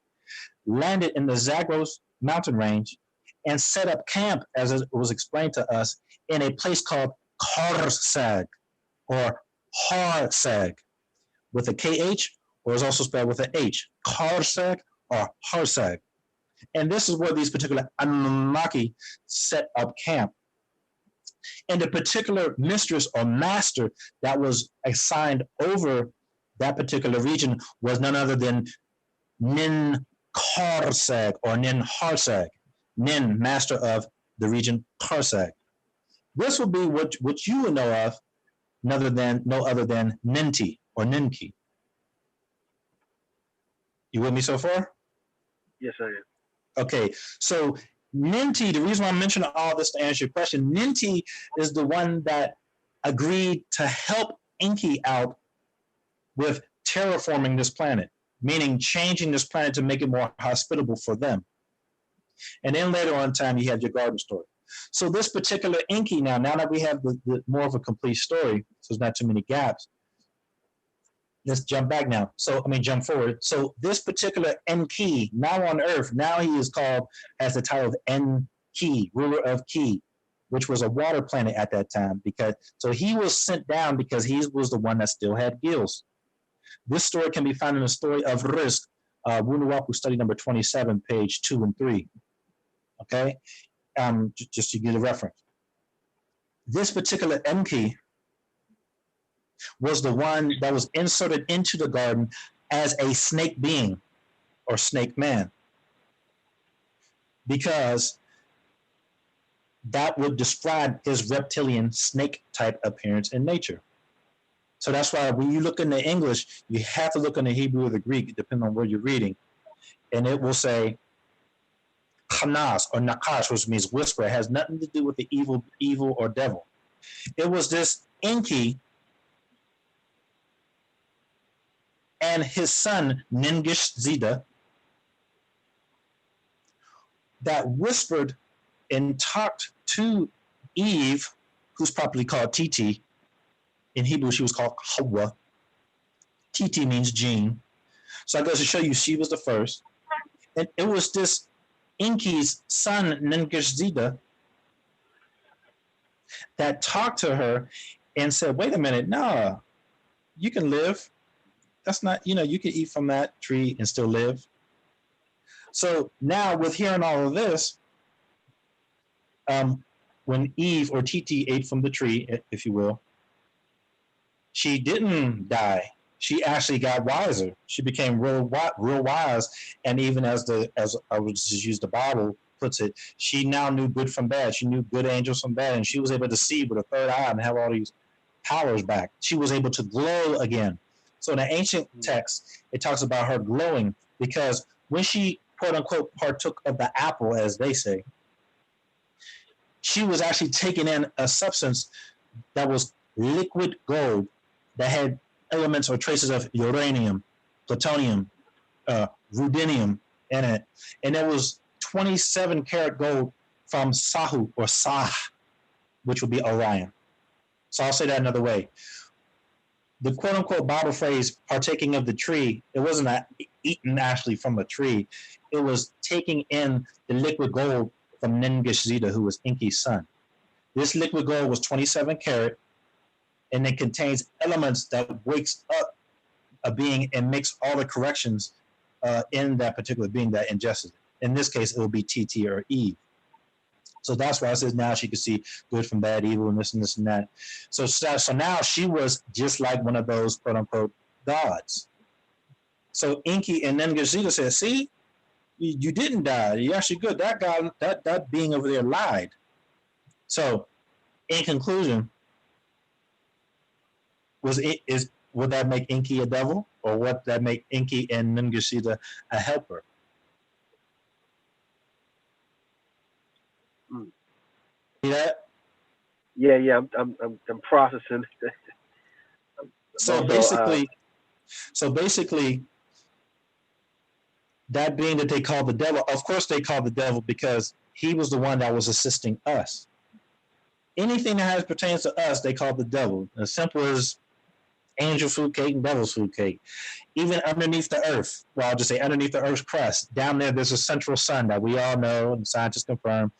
landed in the Zagros mountain range and set up camp, as it was explained to us, in a place called Kharsag or Harsag with a KH, or is also spelled with an H, Kharsag or Harsag. And this is where these particular Anunnaki set up camp. And the particular mistress or master that was assigned over that particular region was none other than Nin Kharsag or Nin Harsag. Nin, master of the region Kharsag. This will be what you would know of, no other than Ninti or Ninki. You with me so far? Yes, I am. Okay, so Ninti, the reason why I'm mentioning all this to answer your question, Ninti is the one that agreed to help Enki out with terraforming this planet, meaning changing this planet to make it more hospitable for them. And then later on in time, you have your garden story. So this particular Enki now that we have the more of a complete story, so there's not too many gaps, let's jump back now. Jump forward. So this particular Enki, now on Earth, now he is called, has the title of Enki, ruler of Ki, which was a water planet at that time. So he was sent down because he was the one that still had gills. This story can be found in the story of Risk, Wu-S'aBat study number 27, page 2 and 3. Okay? Just to get a reference. This particular Enki was the one that was inserted into the garden as a snake being or snake man, because that would describe his reptilian snake type appearance in nature. So that's why when you look in the English, you have to look in the Hebrew or the Greek, depending on where you're reading, and it will say Khanas or Nakash, which means whisper. It has nothing to do with the evil or devil. It was this Enki and his son Ningish Zida that whispered and talked to Eve, who's properly called Titi. In Hebrew, she was called Hawa. Titi means gene. So I goes to show you she was the first. And it was this Enki's son, Ningish Zida, that talked to her and said, wait a minute, no, you can live. That's not, you can eat from that tree and still live. So now with hearing all of this, when Eve or Titi ate from the tree, if you will, she didn't die. She actually got wiser. She became real wise. And even as I would just use the Bible puts it, she now knew good from bad. She knew good angels from bad, and she was able to see with a third eye and have all these powers back. She was able to glow again. So in the ancient text, it talks about her glowing because when she, quote unquote, partook of the apple, as they say, she was actually taking in a substance that was liquid gold that had elements or traces of uranium, plutonium, ruthenium in it. And it was 27 karat gold from Sahu or Sah, which would be Orion. So I'll say that another way. The quote unquote Bible phrase, partaking of the tree, it wasn't eaten actually from a tree. It was taking in the liquid gold from Ningish Zida, who was Enki's son. This liquid gold was 27 karat, and it contains elements that wakes up a being and makes all the corrections in that particular being that ingested it. In this case, it will be TT or Eve. So that's why it says now she could see good from bad, evil, and this and this and that. So now she was just like one of those quote unquote gods. So Enki and Ningish Zida said, see, you didn't die. You're actually good. That guy, that being over there lied. So in conclusion, would that make Enki a devil, or would that make Enki and Ningish Zida a helper? See that? Yeah. I'm processing. So basically, that being that they call the devil, of course they call the devil because he was the one that was assisting us. Anything that pertains to us, they call the devil. As simple as angel food cake and devil's food cake. Even underneath the earth, well, I'll just say underneath the earth's crust, down there, there's a central sun that we all know, and scientists confirm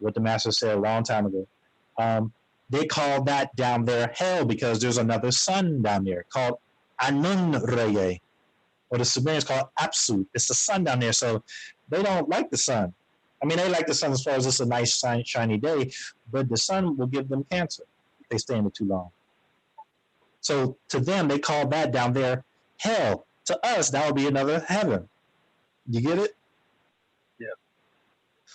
what the master said a long time ago. They call that down there hell because there's another sun down there called Amun Rayay, or the Sumerians call it Apsu. It's the sun down there, so they don't like the sun. I mean, they like the sun as far as it's a nice, shiny day, but the sun will give them cancer if they stay in it too long. So to them, they call that down there hell. To us, that would be another heaven. You get it? Yeah.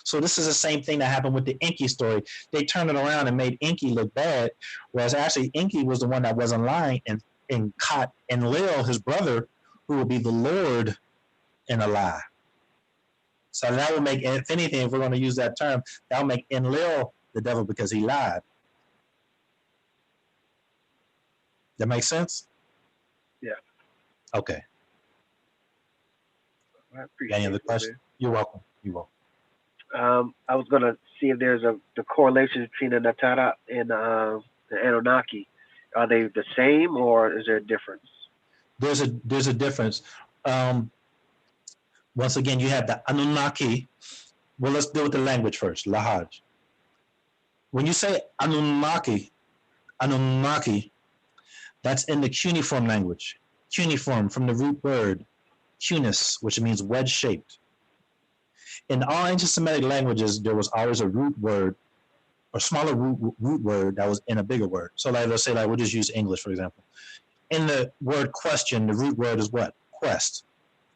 So this is the same thing that happened with the Enki story. They turned it around and made Enki look bad, whereas actually Enki was the one that wasn't lying and caught Enlil, his brother, who will be the Lord, in a lie. So that will make, if anything, if we're going to use that term, that will make Enlil the devil because he lied. That makes sense? Yeah. Okay. I appreciate Any other it, questions? man. You're welcome. You're welcome. I was gonna see if there's the correlation between the Natara and the Anunnaki. Are they the same, or is there a difference? There's a difference. Once again, you have the Anunnaki. Well, let's deal with the language first. Lahaj. When you say Anunnaki, that's in the cuneiform language. Cuneiform, from the root word cunis, which means wedge-shaped. In all ancient Semitic languages, there was always a root word, or smaller root word that was in a bigger word. So like, let's say, like, we'll just use English, for example. In the word question, the root word is what? Quest.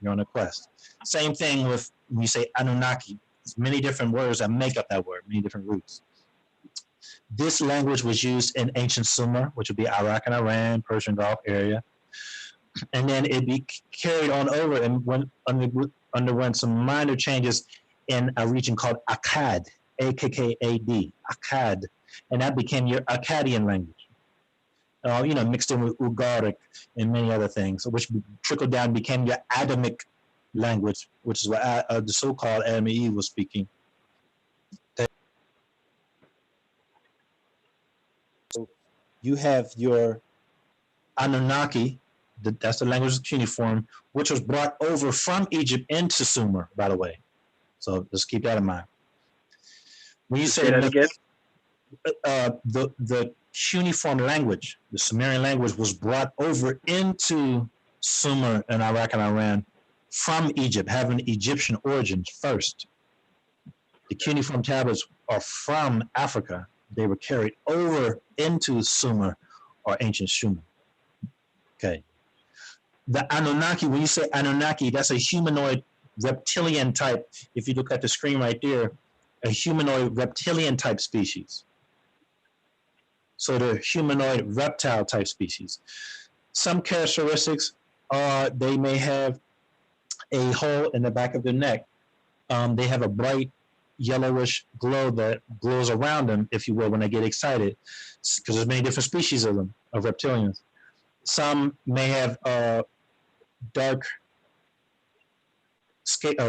You're on a quest. Same thing with when you say Anunnaki. There's many different words that make up that word, many different roots. This language was used in ancient Sumer, which would be Iraq and Iran, Persian Gulf area. And then it be carried on over and underwent some minor changes in a region called Akkad, A-K-K-A-D, Akkad. And that became your Akkadian language. mixed in with Ugaric and many other things, which trickled down, became your Adamic language, which is what the so-called Adam and Eve was speaking. So you have your Anunnaki, that's the language of cuneiform, which was brought over from Egypt into Sumer, by the way. So let's keep that in mind. When you say that again, the cuneiform language, the Sumerian language, was brought over into Sumer and Iraq and Iran from Egypt, having Egyptian origins first. The cuneiform tablets are from Africa. They were carried over into Sumer or ancient Sumer. Okay. The Anunnaki, when you say Anunnaki, that's a humanoid reptilian type. If you look at the screen right there, a humanoid reptilian type species. So they're humanoid reptile type species. Some characteristics are they may have a hole in the back of their neck. They have a bright yellowish glow that glows around them, if you will, when they get excited, because there's many different species of them, of reptilians. Some may have dark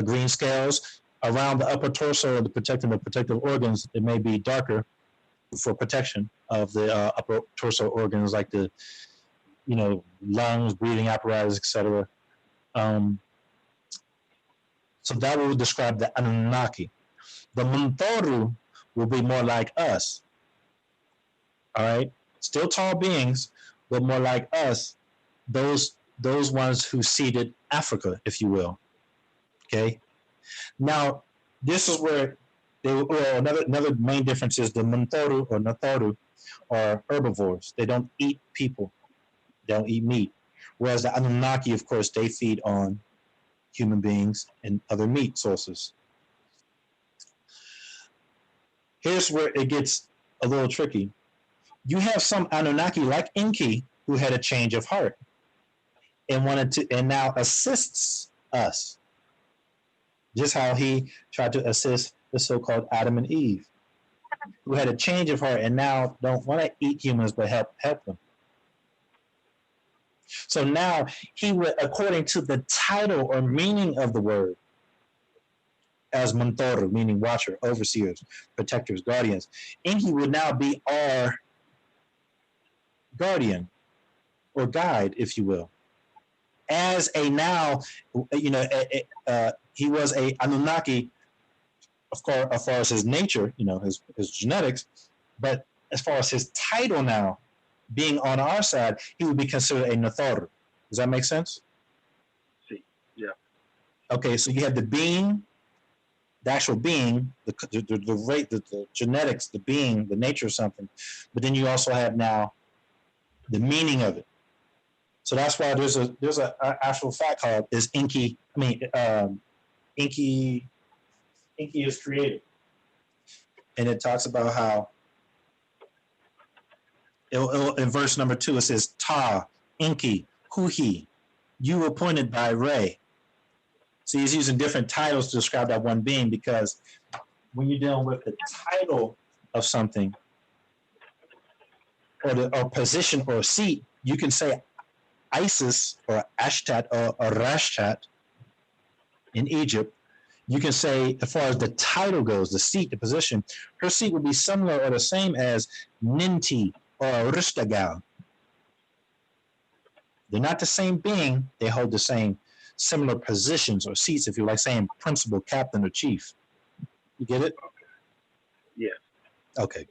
green scales around the upper torso of the protective organs. It may be darker for protection of the upper torso organs, like the lungs, breathing apparatus, etc. So that will describe the Anunnaki. The Muntoru will be more like us. All right, still tall beings, but more like us. Those ones who seeded Africa, if you will. Okay. Now, this is where another main difference is the Muntoru or Nathoru are herbivores. They don't eat people. They don't eat meat. Whereas the Anunnaki, of course, they feed on human beings and other meat sources. Here's where it gets a little tricky. You have some Anunnaki like Enki who had a change of heart and now assists us. Just how he tried to assist the so-called Adam and Eve, who had a change of heart and now don't want to eat humans but help them. So now he would, according to the title or meaning of the word, as Muntoru, meaning watcher, overseers, protectors, guardians, Enki would now be our guardian or guide, if you will. As a now, he was a Anunnaki, of course, as far as his nature, his genetics, but as far as his title now, being on our side, he would be considered a Nathoru. Does that make sense? Yeah. Okay, so you have the being, the actual being, the genetics, the being, the nature of something, but then you also have now the meaning of it. So that's why there's a actual fact called is Enki. Enki is created, and it talks about how in verse number 2 it says Ta Enki Huhi, you appointed by Ray. So he's using different titles to describe that one being, because when you're dealing with the title of something or position or seat, you can say Isis or Ashtat or Rashtat in Egypt. You can say, as far as the title goes, the seat, the position, her seat would be similar or the same as Ninti or Rishtagal. They're not the same being. They hold the same similar positions or seats, if you like saying principal, captain, or chief. You get it? Yeah. Okay.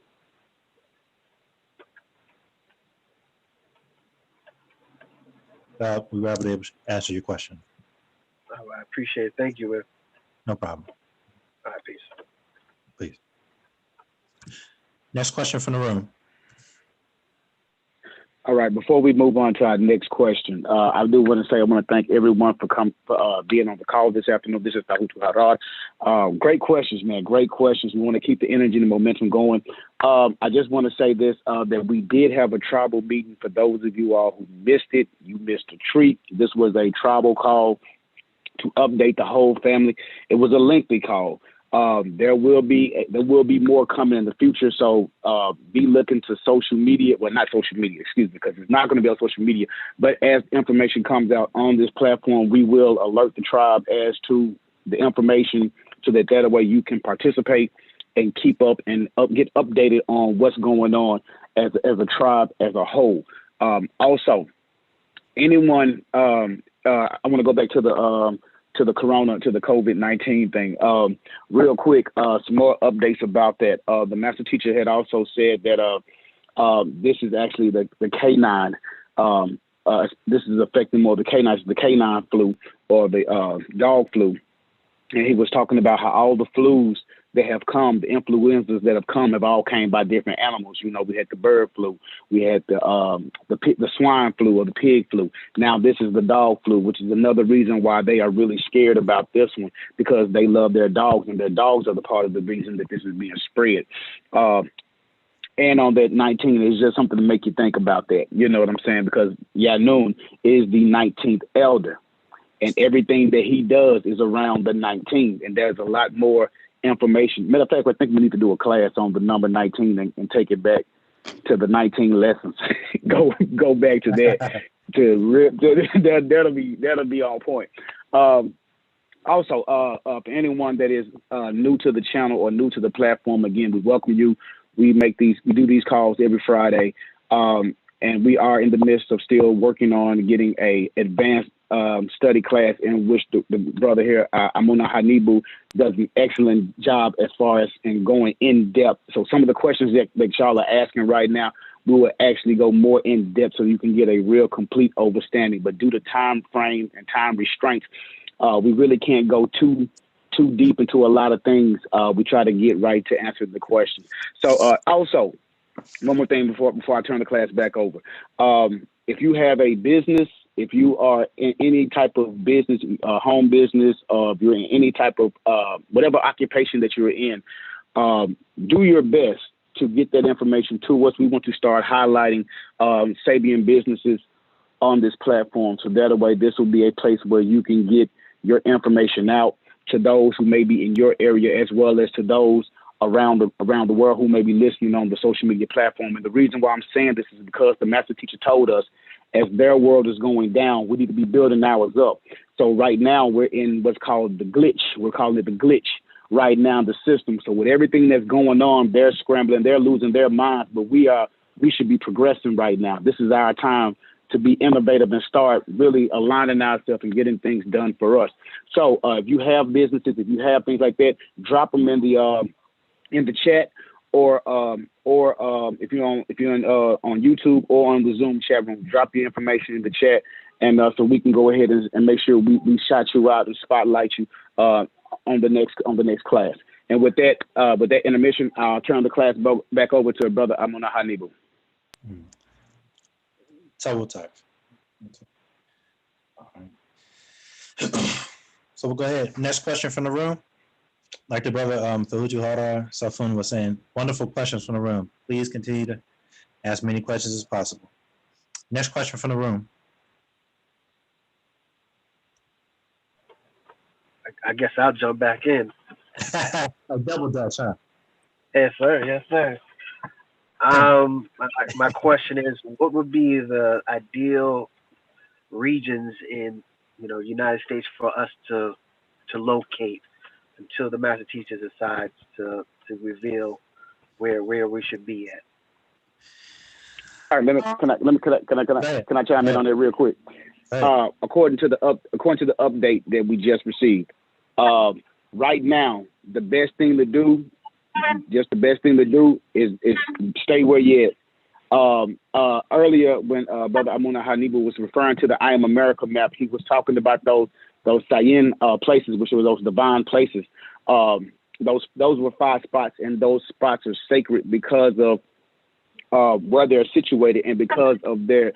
We were able to answer your question. I appreciate it. Thank you. No problem. All right, peace. Please. Next question from the room. All right, before we move on to our next question, I do want to say I want to thank everyone for being on the call this afternoon. This is Djahutwy Harar. Great questions, man. Great questions. We want to keep the energy and the momentum going. I just want to say this, that we did have a tribal meeting. For those of you all who missed it, you missed a treat. This was a tribal call to update the whole family. It was a lengthy call. There will be more coming in the future. So be looking to social media. Well, not social media, excuse me, because it's not going to be on social media. But as information comes out on this platform, we will alert the tribe as to the information so that way you can participate and keep up and get updated on what's going on as a tribe as a whole. Also, anyone, I want to go back to the COVID-19 thing. Real quick, some more updates about that. The master teacher had also said that this is actually the K9. This is affecting more the canines, the canine flu or the dog flu. And he was talking about how all the flus that have come, the influenzas that have come, have all came by different animals. You know, we had the bird flu, we had the swine flu or the pig flu. Now this is the dog flu, which is another reason why they are really scared about this one, because they love their dogs, and their dogs are the part of the reason that this is being spread. And on that 19, it's just something to make you think about that. You know what I'm saying? Because Yanun is the 19th elder, and everything that he does is around the 19th. And there's a lot more information. Matter of fact, I think we need to do a class on the number 19 and take it back to the 19 lessons. go back to that. That'll be on point. Also, for anyone that is new to the channel or new to the platform, again, we welcome you. We do these calls every Friday, and we are in the midst of still working on getting a advanced study class in which the brother here, Amun Aha Nebu, does an excellent job as far as in going in depth. So some of the questions that y'all are asking right now, we will actually go more in depth so you can get a real complete understanding. But due to time frame and time restraints, we really can't go too deep into a lot of things. We try to get right to answer the question. So also, one more thing before I turn the class back over. If you have a business, if you are in any type of business, home business, if you're in any type of whatever occupation that you're in, do your best to get that information to us. We want to start highlighting Sabian businesses on this platform. So that way, this will be a place where you can get your information out to those who may be in your area, as well as to those around the world who may be listening on the social media platform. And the reason why I'm saying this is because the master teacher told us, as their world is going down, we need to be building ours up. So right now we're in what's called the glitch. We're calling it the glitch right now, the system. So with everything that's going on, they're scrambling, they're losing their minds, but we should be progressing right now. This is our time to be innovative and start really aligning ourselves and getting things done for us. So if you have businesses, if you have things like that, drop them in the chat, or if you're on YouTube or on the Zoom chat room, drop your information in the chat, and so we can go ahead and make sure we shout you out and spotlight you on the next class. And with that intermission, I'll turn the class back over to Brother Amun Aha Nebu. Djah'utwy. So we'll go ahead. Next question from the room. Like the brother Djahutwy Harar, Safun was saying, wonderful questions from the room. Please continue to ask many questions as possible. Next question from the room. I guess I'll jump back in. A double dutch, huh? Yes, sir. Yes, sir. My question is, what would be the ideal regions in United States for us to locate until the master teacher decides to reveal where we should be at? All right, can I chime in on that real quick? According to the update that we just received, right now the best thing to do is stay where you're at. Earlier when Brother Amun Aha Nebu was referring to the I Am America map, he was talking about those Sayin places, which were those divine places. Those were 5 spots, and those spots are sacred because of where they're situated and because of the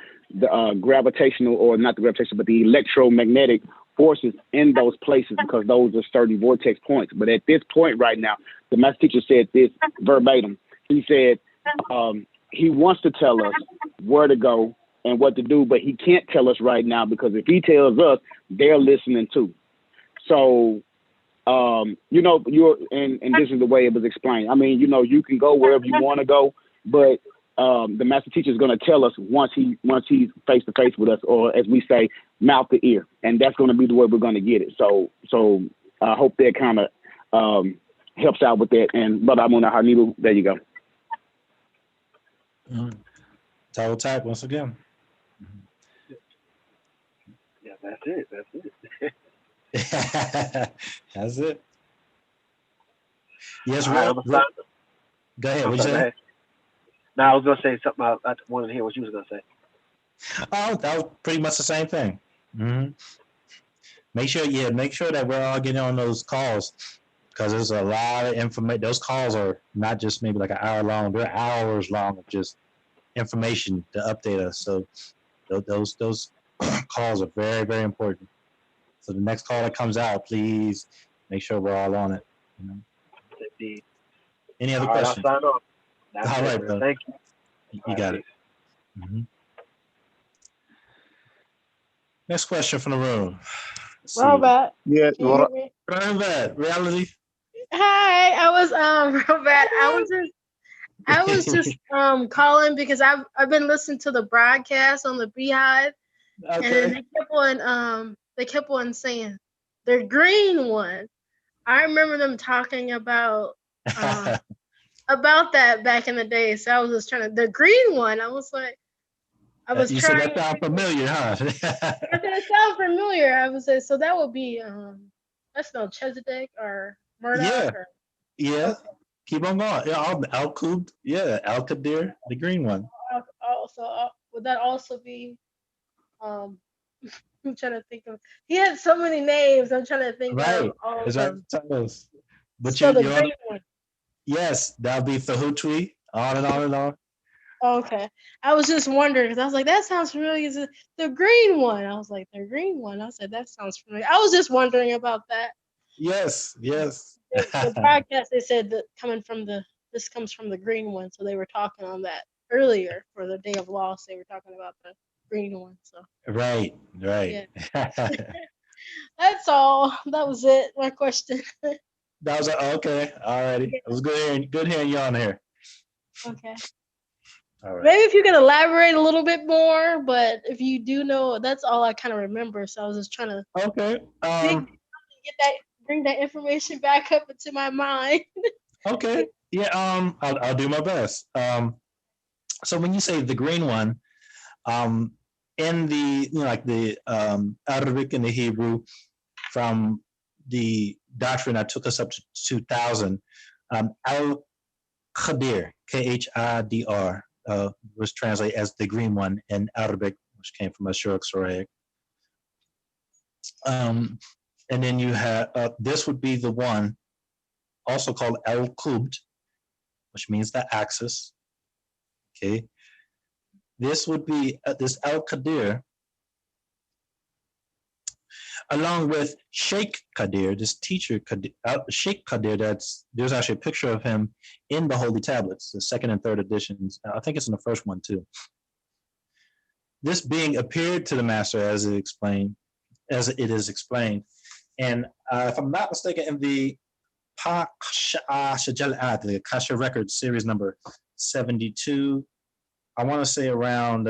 gravitational, or not the gravitational, but the electromagnetic forces in those places, because those are certain vortex points. But at this point right now, the master teacher said this verbatim. He said he wants to tell us where to go and what to do, but he can't tell us right now, because if he tells us, they're listening too. So and this is the way it was explained. I mean, you can go wherever you want to go, but the master teacher is going to tell us once he's face to face with us, or as we say, mouth to ear, and that's going to be the way we're going to get it. So I hope that kind of helps out with that. And Brother Amun Aha Nebu, there you go. Total type once again. Yeah, that's it. That's it. Yes, right, go ahead. What you say? No, I was gonna say something. I wanted to hear what you was gonna say. Oh, that was pretty much the same thing. Mm-hmm. Make sure that we're all getting on those calls, because there's a lot of information. Those calls are not just maybe like an hour long; they're hours long of just information to update us. So those calls are very, very important. So the next call that comes out, please make sure we're all on it. Indeed. Any other all right, questions? I'll sign off. That's all right, brother. Thank you. You got it. Mm-hmm. Next question from the room. Wu-S'aBat. Yeah, Wu-S'aBat, reality. Hi, I was Wu-S'aBat. I was just calling because I've been listening to the broadcast on the Beehive, and then they kept on saying the green one. I remember them talking about that back in the day. So I was just trying to the green one. I was like, you said that sound familiar, huh? I said it sounds familiar. I was so that would be that's Melchizedek or Murdoch. Yeah. Okay. Keep on going. Yeah, Al-Qud. Yeah, Al-Qadir, the green one. Also, would that also be? I'm trying to think of. He had so many names. I'm trying to think of all of them. But so the green one. Yes, that'll be Djahutwy. On and on and on. Okay, I was just wondering because I was like, that sounds familiar. The green one. I was like, the green one. I said that sounds familiar. I was just wondering about that. Yes. The podcast, they said that this comes from the green one, so they were talking on that earlier for the Day of Loss. They were talking about the green one. So right. Yeah. That's all. That was it. My question. That was okay. Alrighty. It was good hearing you on here. Okay. All right. Maybe if you can elaborate a little bit more, but if you do know, that's all I kind of remember. So I was just trying to bring that information back up into my mind. Okay. Yeah. I'll do my best. So when you say the green one, in the like the Arabic and the Hebrew, from the doctrine that took us up to 2000, Al-Qadir, Khidr, was translated as the green one in Arabic, which came from Ashur-Soraic. And then you have this would be the one, also called Al-Qubd, which means the axis. Okay, this would be this Al-Qadir, along with Sheikh Qadir, this teacher Sheikh Qadir. There's actually a picture of him in the Holy Tablets, the second and third editions. I think it's in the first one too. This being appeared to the master as it is explained, and if I'm not mistaken, in the the Kasha Records series number 72, I want to say around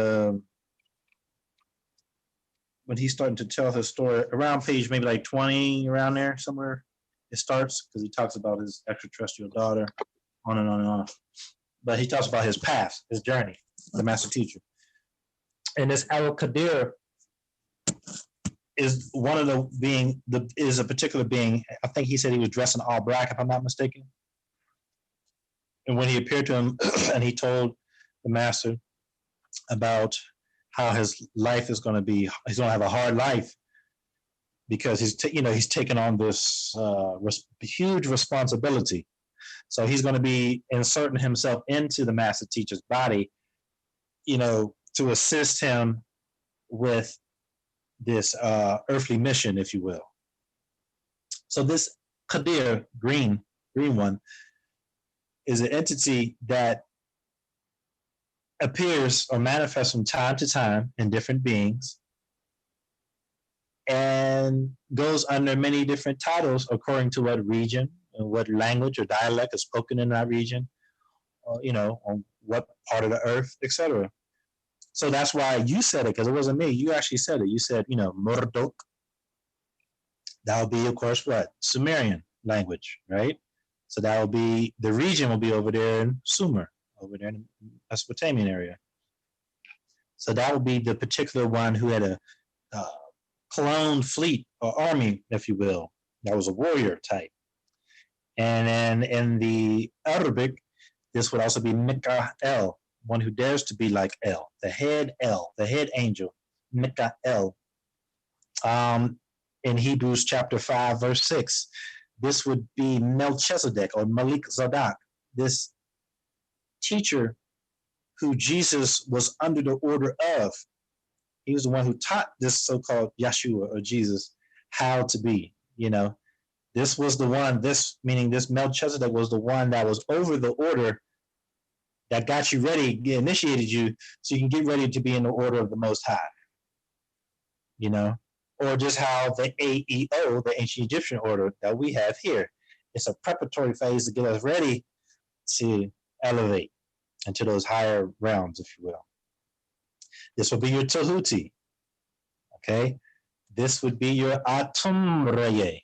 when he's starting to tell his story, around page maybe like 20, around there somewhere it starts, because he talks about his extraterrestrial daughter, on and on and on. But he talks about his path, his journey, the master teacher. And this Al-Qadir is one of is a particular being. I think he said he was dressed in all black, if I'm not mistaken. And when he appeared to him and he told the master about how his life is going to be, he's going to have a hard life because he's taken on this huge responsibility. So he's going to be inserting himself into the master teacher's body, to assist him with this earthly mission, if you will. So this Qadir, green one, is an entity that appears or manifests from time to time in different beings, and and goes under many different titles according to what region and what language or dialect is spoken in that region, on what part of the earth, etc. So that's why you said it, because it wasn't me. You actually said it. You said, Mordok. That would be, of course, what? Sumerian language, right? So that will be, the region will be over there in Sumer, over there in the Mesopotamian area. So that would be the particular one who had a cloned fleet or army, if you will. That was a warrior type. And then in the Arabic, this would also be Mikael, one who dares to be like El, the head angel, Mikael. In Hebrews chapter 5, verse 6, this would be Melchizedek or Malik Zadok, this teacher who Jesus was under the order of. He was the one who taught this so-called Yeshua or Jesus how to be, This was the one, this Melchizedek was the one that was over the order that got you ready, initiated you, so you can get ready to be in the order of the Most High, or just how the AEO, the ancient Egyptian order that we have here. It's a preparatory phase to get us ready to elevate into those higher realms, if you will. This will be your Djah'utwy, okay? This would be your Atum Rayay.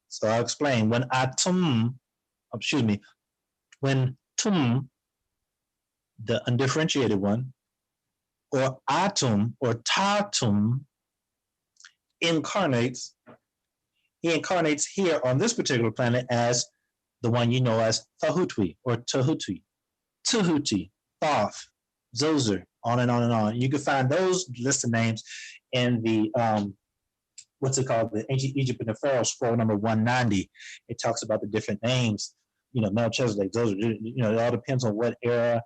So I'll explain. When Tum, the undifferentiated one, or Atum or Tatum incarnates, he incarnates here on this particular planet as the one you know as Djah'utwy or Djah'utwy, Djah'utwy, Thoth, Zoser, on and on and on. You can find those list of names in the the Ancient Egypt and the Pharaoh scroll number 190. It talks about the different names, Melchizedek, Zoser, it all depends on what era,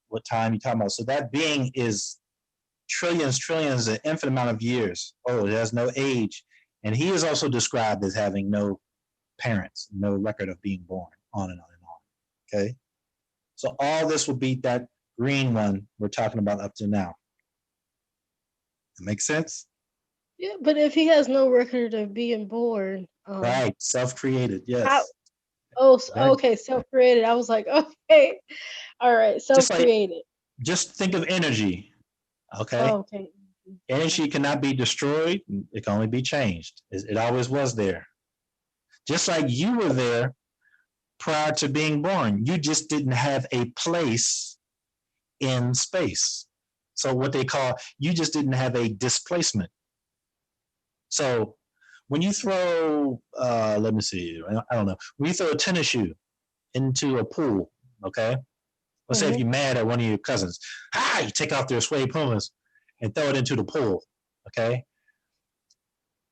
what time you're talking about. So that being is trillions, an infinite amount of years. Oh, it has no age. And he is also described as having no parents, no record of being born, on and on and on. Okay? So all this will be that green one we're talking about up to now. That makes sense? Yeah, but if he has no record of being born, right, self-created, yes. Okay, self-created. I was like, okay, all right, self-created. Just think of energy, okay? Oh, okay. Energy cannot be destroyed. It can only be changed. It always was there. Just like you were there prior to being born. You just didn't have a place in space. So what they call, you just didn't have a displacement. So when you throw, let me see, I don't know. When you throw a tennis shoe into a pool, okay? Let's say if you're mad at one of your cousins, you take off their suede pumas and throw it into the pool, okay?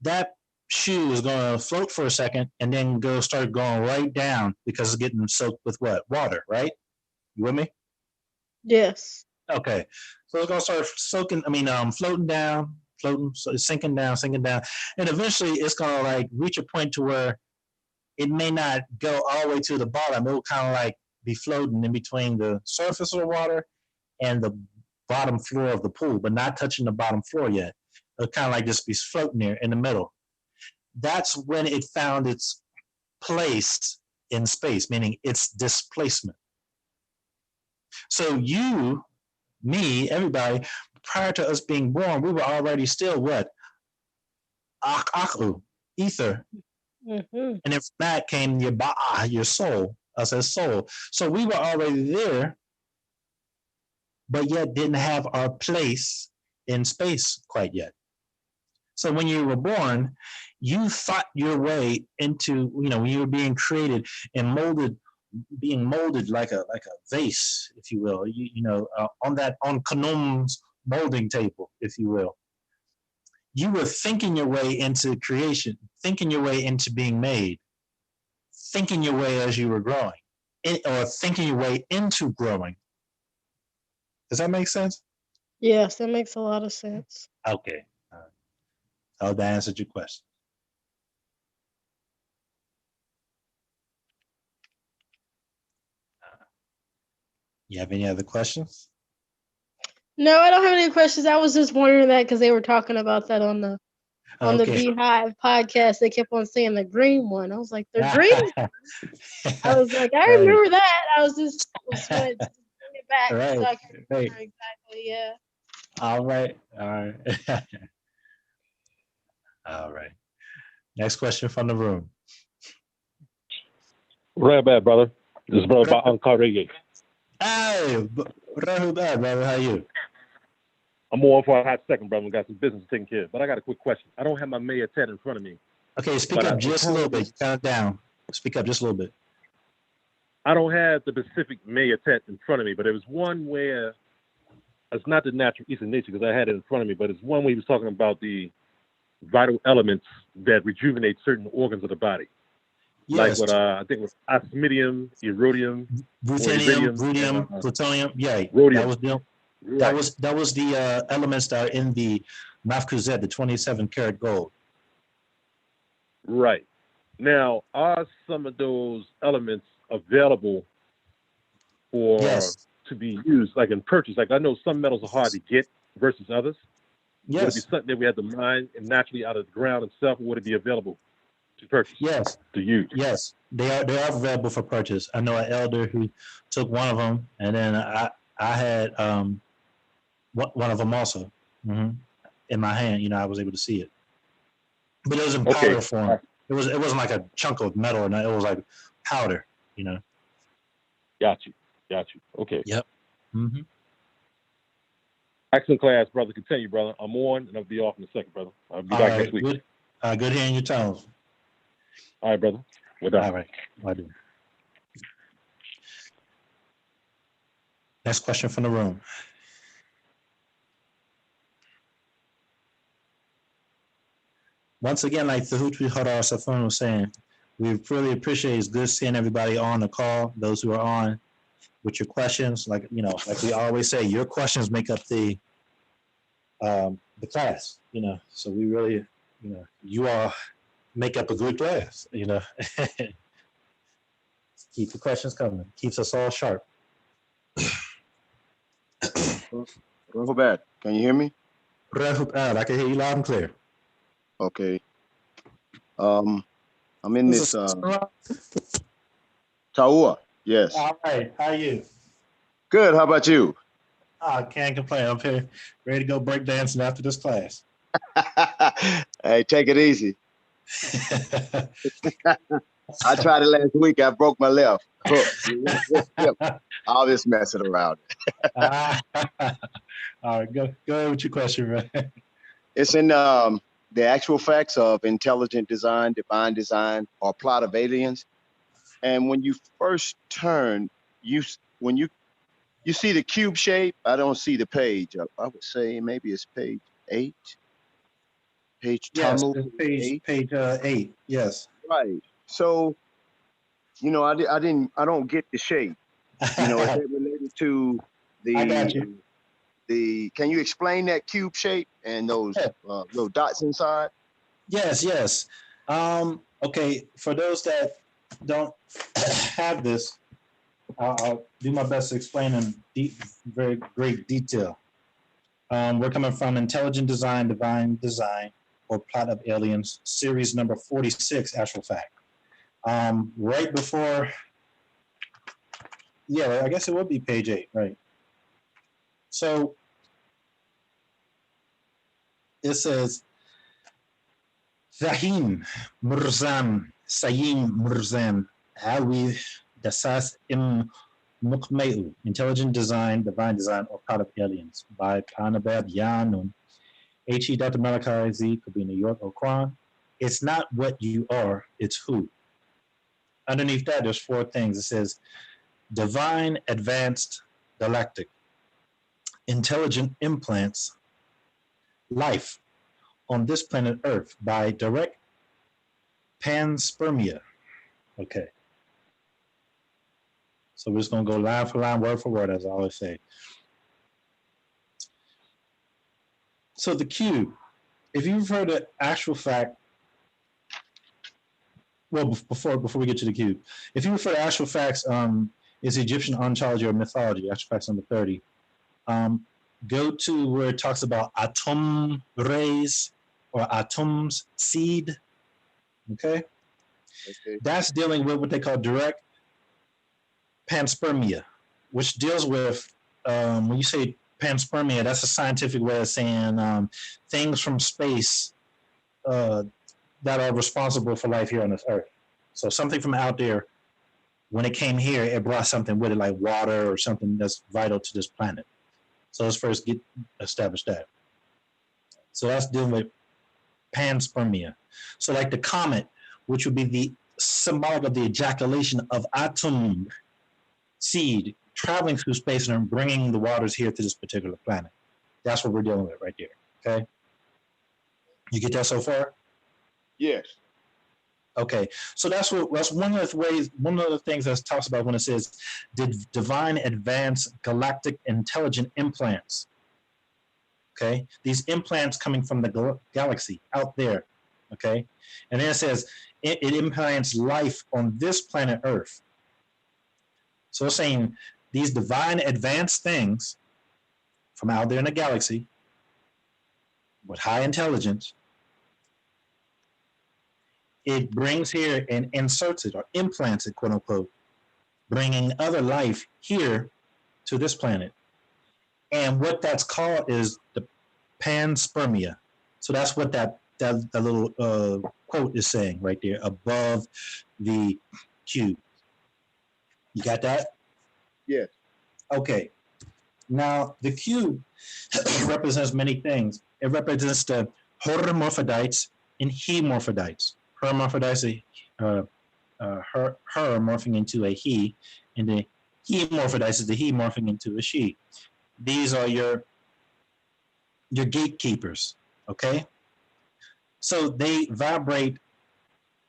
That shoe is going to float for a second and then start going right down because it's getting soaked with what? Water, right? You with me? Yes. Okay. So it's going to start floating down, so it's sinking down. And eventually it's going to reach a point to where it may not go all the way to the bottom. It will kind of be floating in between the surface of the water and the bottom floor of the pool, but not touching the bottom floor yet. It'll kind of just be floating there in the middle. That's when it found its place in space, meaning its displacement. So you, me, everybody, prior to us being born, we were already still what? Ak'u, ether. And then from that came your ba'a, your soul, us as soul. So we were already there, but yet didn't have our place in space quite yet. So when you were born, you thought your way into, when you were being created and being molded like a vase, if you will, on Kanum's molding table, if you will. You were thinking your way into creation, thinking your way into being made, thinking your way as you were growing, or thinking your way into growing. Does that make sense? Yes, that makes a lot of sense. Okay. I hope that answered your question. You have any other questions? No, I don't have any questions. I was just wondering that because they were talking about that on the on the Okay. Beehive podcast, they kept on saying the green one. I was like, the green. I was like, I Right. remember that. I was wanted to bring it back Right. so I can Right. remember exactly. Yeah. All right. All right. All right. Next question from the room. Rayay, brother. This is brother by Uncle Rayay. Hey, Wu-S'aBat, brother. How you? I'm on for a hot second, brother. We got some business taken care of. But I got a quick question. I don't have my mayor Ted in front of me. Okay, speak up just a little bit. Count it down. Speak up just a little bit. I don't have the specific mayor Ted in front of me, but there was one where it's not the natural Eastern nature because I had it in front of me, but it's one where he was talking about the vital elements that rejuvenate certain organs of the body. Yes. Like what I think was osmidium, erodium, ruthenium, rhodium, plutonium. Yeah, rhodium. That was the elements that are in the Mafkuzet, the 27 karat gold. Right. Now, are some of those elements available for to be used, like in purchase? Like I know some metals are hard to get versus others. Yes. Would it be something that we had to mine and naturally out of the ground itself, or would it be available to purchase? Yes. To use? Yes, they are available for purchase. I know an elder who took one of them, and then I had one of them also in my hand. You know, I was able to see it, but it was in powder form. It wasn't like a chunk of metal, or it was like powder. You know. Got you. Okay. Yep. Mm-hmm. Excellent class, brother. Continue, brother. I'm on, and I'll be off in a second, brother. I'll be back next week. Good hearing your tones. All right, brother. We're done. All right. I do. Next question from the room. Once again, like the Djahutwy Harar Safun was saying, we really appreciate it. It's good seeing everybody on the call, those who are on with your questions. Like, you know, like we always say, your questions make up the class, you know. So we really, you know, you all make up a good class, you know. Keep the questions coming. Keeps us all sharp. Wu-S'aBat, can you hear me? I can hear you loud and clear. Okay. I'm in this Taua. Yes. All right. How are you? Good. How about you? I can't complain. I'm here ready to go break dancing after this class. Hey, take it easy. I tried it last week. I broke my left hook. All this messing around. All right, go ahead with your question, man. It's in the actual facts of intelligent design, divine design, or plot of aliens. And when you first turn, when you see the cube shape, I don't see the page. I would say maybe it's page 8. Page tunnel. Yes, page 8. Yes. Right. So, you know, I don't get the shape. You know, is that related to the? I got you. Can you explain that cube shape and those little dots inside? Yes. Okay, for those that don't have this, I'll do my best to explain in very great detail. We're coming from Intelligent Design, Divine Design, or Plot of Aliens, series number 46, actual fact. Right before, I guess it would be page 8, right? So it says, Zahim Murzam, Sayim Murzam, Awi Dasas Im Mukmeu, Intelligent Design, Divine Design, or Plot of Aliens, by Panabab Yanun. H.E. Dr. Malachi Z. could be New York or Kwan. It's not what you are, it's who. Underneath that, there's 4 things. It says, divine, advanced, galactic, intelligent implants, life on this planet Earth by direct panspermia. Okay. So we're just going to go line for line, word for word, as I always say. So the cube, if you've heard the actual fact, well, before we get to the cube, if you refer to actual facts, is Egyptian ontology or mythology, actual facts number 30. Go to where it talks about atom rays or Atum's seed. Okay? Okay. That's dealing with what they call direct panspermia, which deals with, when you say panspermia, that's a scientific way of saying things from space that are responsible for life here on this earth. So something from out there, when it came here, it brought something with it, like water or something that's vital to this planet. So let's first establish that. So that's dealing with panspermia. So like the comet, which would be the symbolic of the ejaculation of Atum seed traveling through space and bringing the waters here to this particular planet. That's what we're dealing with right there. Okay. You get that so far? Yes. Okay. So that's one of the ways, one of the things that talks about when it says divine advanced galactic intelligent implants. Okay. These implants coming from the galaxy out there. Okay. And then it says it implants life on this planet Earth. So it's saying these divine advanced things from out there in the galaxy with high intelligence, it brings here and inserts it or implants it, quote unquote, bringing other life here to this planet. And what that's called is the panspermia. So that's what that little quote is saying right there above the cube. You got that? Yes. Okay. Now, the cube represents many things. It represents the hermaphrodites and hemorphodites. Hermaphrodites, her morphing into a he, and the hemorphodites is the he morphing into a she. These are your gatekeepers, okay? So they vibrate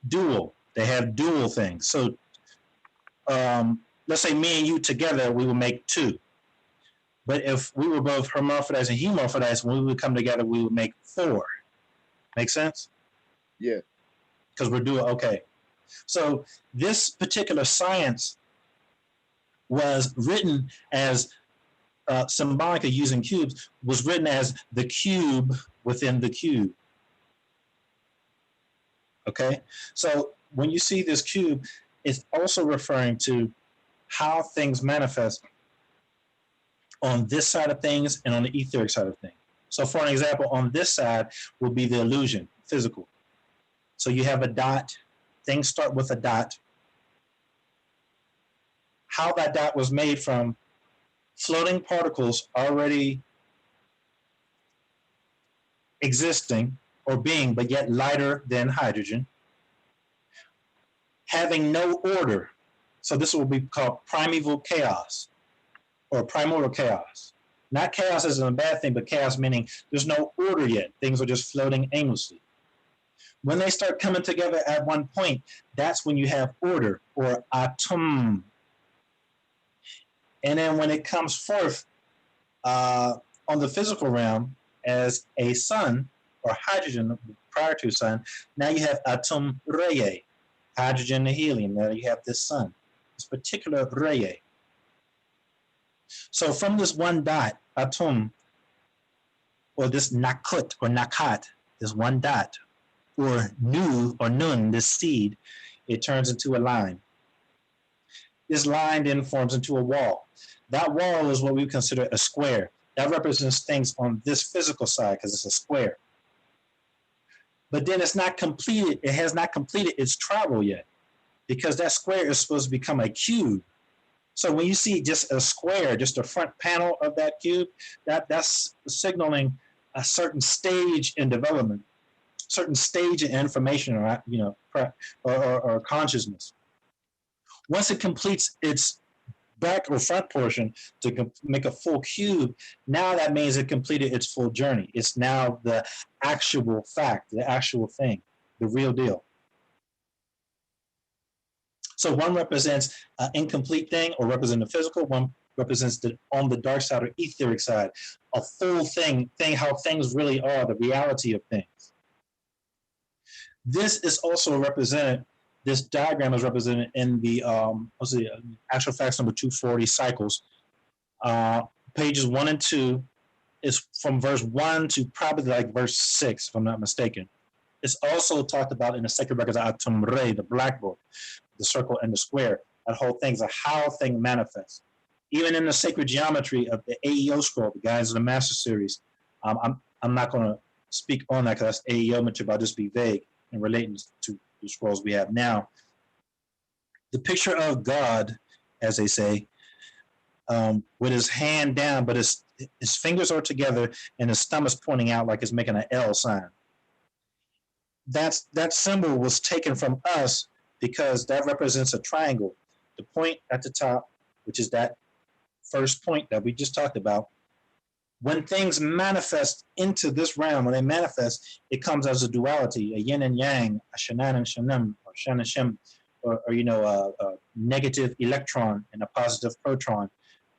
dual. They have dual things. So let's say me and you together, we will make two. But if we were both hermaphrodites and hemorphodites, when we would come together, we would make four. Make sense? Yeah. Because we're dual. Okay. So this particular science was written as symbolic of using cubes, was written as the cube within the cube. Okay. So when you see this cube, it's also referring to how things manifest on this side of things and on the etheric side of things. So for an example, on this side will be the illusion, physical. So you have a dot, things start with a dot. How that dot was made from floating particles already existing or being, but yet lighter than hydrogen, having no order. So this will be called primeval chaos or primordial chaos. Not chaos as in a bad thing, but chaos meaning there's no order yet. Things are just floating aimlessly. When they start coming together at one point, that's when you have order or atum. And then when it comes forth on the physical realm as a sun or hydrogen prior to sun, now you have atum Rayay, hydrogen and helium. Now you have this sun, this particular Rayay. So from this one dot, atum, or this nakut or nakat, this one dot, or nu or nun, this seed, it turns into a line. This line then forms into a wall. That wall is what we consider a square. That represents things on this physical side because it's a square. But then it's not completed. It has not completed its travel yet because that square is supposed to become a cube. So when you see just a square, just the front panel of that cube, that's signaling a certain stage in development, certain stage in information or consciousness. Once it completes its back or front portion to make a full cube, now that means it completed its full journey. It's now the actual fact, the actual thing, the real deal. So one represents an incomplete thing or represents the physical. One represents on the dark side or etheric side, a full thing, how things really are, the reality of things. This is also represented, this diagram is represented in the actual facts number 240 cycles, pages 1 and 2 is from verse 1 to probably like verse 6, if I'm not mistaken. It's also talked about in the sacred records of Atum Re, the black book, the circle and the square. That whole thing's a how thing manifests. Even in the sacred geometry of the AEO scroll, the Guides of the Master Series, I'm not going to speak on that because that's AEO material, but I'll just be vague in relating to the scrolls we have now. The picture of God, as they say, with his hand down, but his fingers are together and his thumb is pointing out like it's making an L sign. That symbol was taken from us because that represents a triangle. The point at the top, which is that first point that we just talked about, when things manifest into this realm, when they manifest, it comes as a duality, a yin and yang, a shanan and shanim, or shan and shem, or a negative electron and a positive proton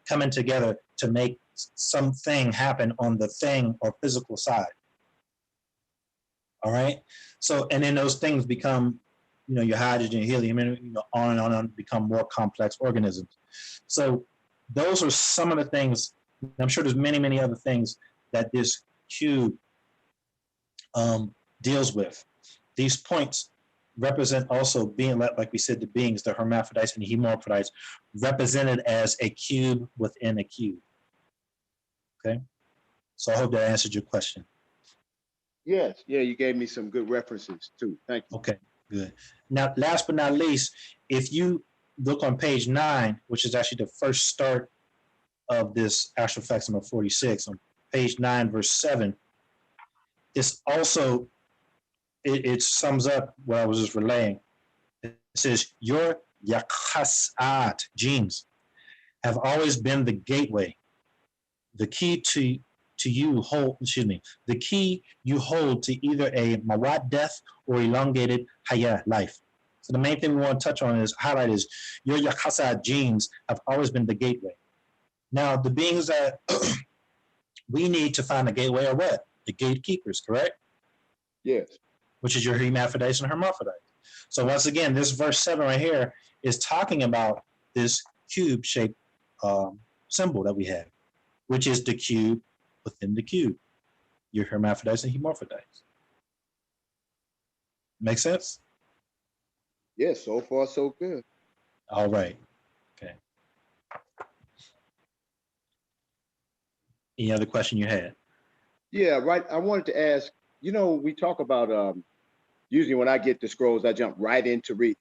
coming together to make something happen on the thing or physical side. All right. So, and then those things become, your hydrogen, helium, on and on, become more complex organisms. So those are some of the things. I'm sure there's many, many other things that this cube deals with. These points represent also being, like we said, the beings, the hermaphrodites and the hermaphrodites, represented as a cube within a cube. Okay. So I hope that answered your question. Yes. Yeah, you gave me some good references too. Thank you. Okay, good. Now, last but not least, if you look on page 9, which is actually the first start of this Astral Facts number 46, on page 9, verse 7, it's also, it sums up what I was just relaying. It says, your Yakhas'at genes have always been the gateway, the key the key you hold to either a mawat death or elongated hayah life. So the main thing we want to touch on is highlight is your Yakhas'at genes have always been the gateway. Now the beings that we need to find the gateway are what? The gatekeepers, correct? Yes. Which is your hermaphrodites and hermaphrodites. So once again, this verse 7 right here is talking about this cube-shaped symbol that we have, which is the cube within the cube, your hermaphrodites and hermaphrodites. Make sense? Yes, so far so good. All right. Okay. Any other question you had? Yeah, right. I wanted to ask, we talk about usually when I get the scrolls, I jump right into read.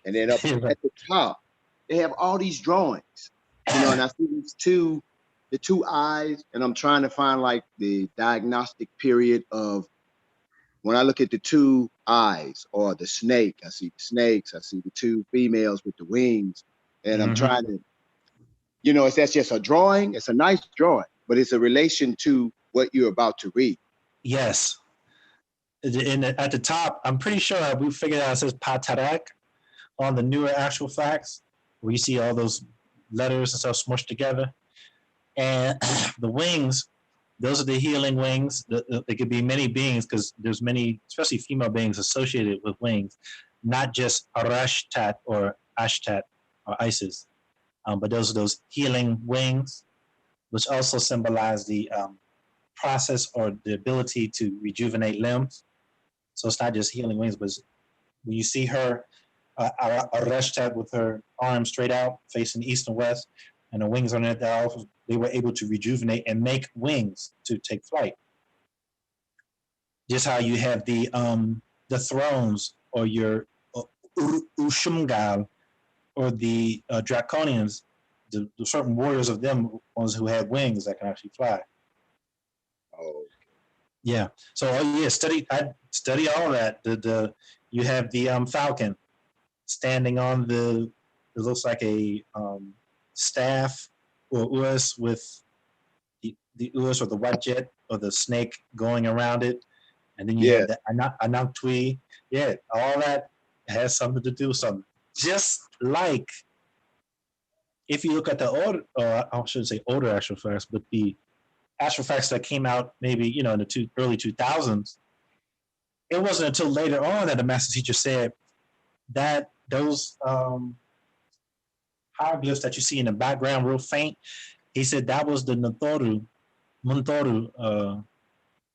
And then up at the top, they have all these drawings, and I see the two eyes, and I'm trying to find like the diagnostic period of when I look at the two eyes or the snake. I see the snakes, I see the two females with the wings, and I'm trying to, that's just a drawing. It's a nice drawing, but it's a relation to what you're about to read. Yes. At the top, I'm pretty sure we figured out it says Patarak on the newer Actual Facts, where you see all those letters and stuff smushed together. And the wings, those are the healing wings. There could be many beings because there's many, especially female beings associated with wings, not just Arashtat or Ashtat or Isis, but those are those healing wings, which also symbolize the process or the ability to rejuvenate limbs. So it's not just healing wings, but when you see her, Arashtat with her arms straight out, facing east and west, and the wings on it, they were able to rejuvenate and make wings to take flight. Just how you have the thrones or your Ushumgal or the Draconians, the certain warriors of them, ones who have wings that can actually fly. Oh. Yeah. So I study all that. You have the falcon standing on it looks like a staff or us with the us or the white jet or the snake going around it, and then you have the Djah'utwy. Yeah, all that has something to do with something. Just like if you look at the older, I shouldn't say older Astral Facts, but the Astral Facts that came out maybe in the early 2000s, it wasn't until later on that the master teacher said that those hieroglyphs that you see in the background, real faint, he said that was the Nathoru Muntoru,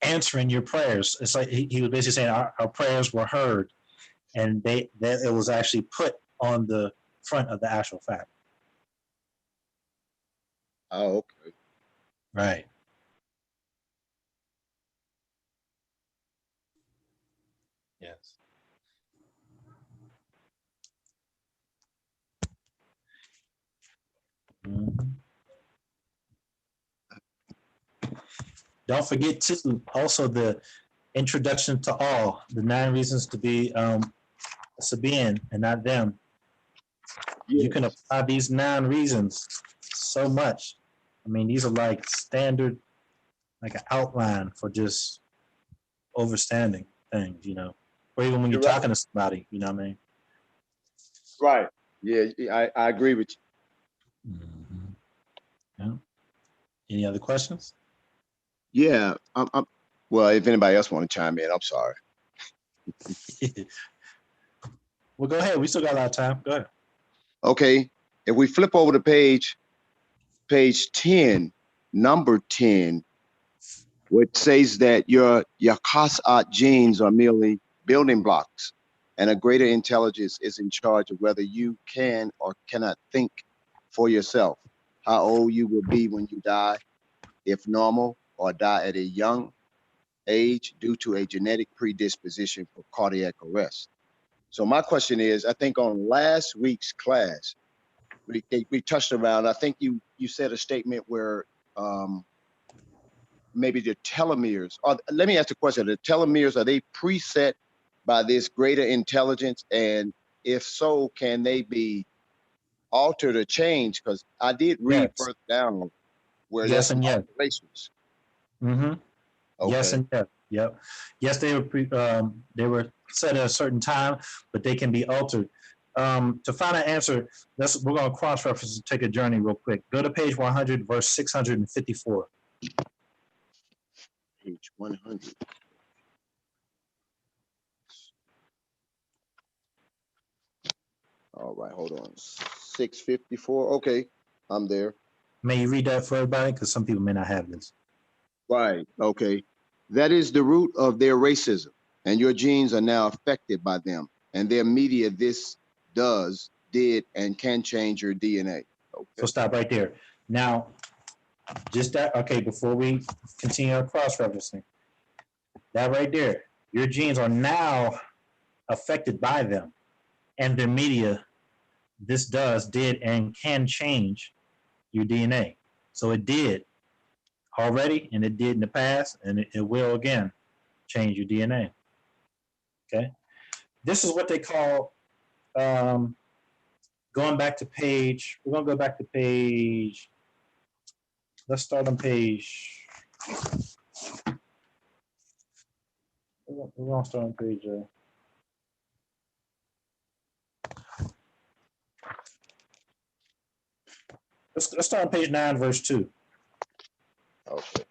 answering your prayers. It's like he was basically saying our prayers were heard, and that it was actually put on the front of the actual fact. Oh, okay. Right. Yes. Mm-hmm. Don't forget too, also the introduction to all, the 9 reasons to be Sabian and not them. Yes. You can apply these 9 reasons so much. I mean, these are like standard, like an outline for just overstanding things, you know, or even when you're You're right. talking to somebody, you know what I mean? Right. Yeah, I agree with you. Mm-hmm. Yeah. Any other questions? Yeah. Well, if anybody else want to chime in, I'm sorry. Well, go ahead. We still got a lot of time. Go ahead. Okay. If we flip over to page 10, number 10, which says that your Khas'at genes are merely building blocks, and a greater intelligence is in charge of whether you can or cannot think for yourself, how old you will be when you die, if normal, or die at a young age due to a genetic predisposition for cardiac arrest. So my question is, I think on last week's class, we touched around, I think you said a statement where maybe the telomeres, or let me ask the question, the telomeres, are they preset by this greater intelligence? And if so, can they be altered or changed? Because I did read Yes. further down where Yes there's some and yes. alterations. Mm-hmm. Okay. Yes and yes. Yep. Yes, they were set at a certain time, but they can be altered. To find an answer, we're going to cross-reference and take a journey real quick. Go to page 100, verse 654. Page 100. All right, hold on. 654. Okay, I'm there. May you read that for everybody? Because some people may not have this. Right. Okay. That is the root of their racism, and your genes are now affected by them. And their media, did, and can change your DNA. Okay. So stop right there. Now, just that, okay, before we continue our cross-referencing, that right there, your genes are now affected by them and their media. This did, and can change your DNA. So it did already, and it did in the past, and it will again change your DNA. Okay. This is what they call, going back to page, we're going to go back to page, let's start on page, we're going to start on page, let's start on page 9, verse 2. Okay.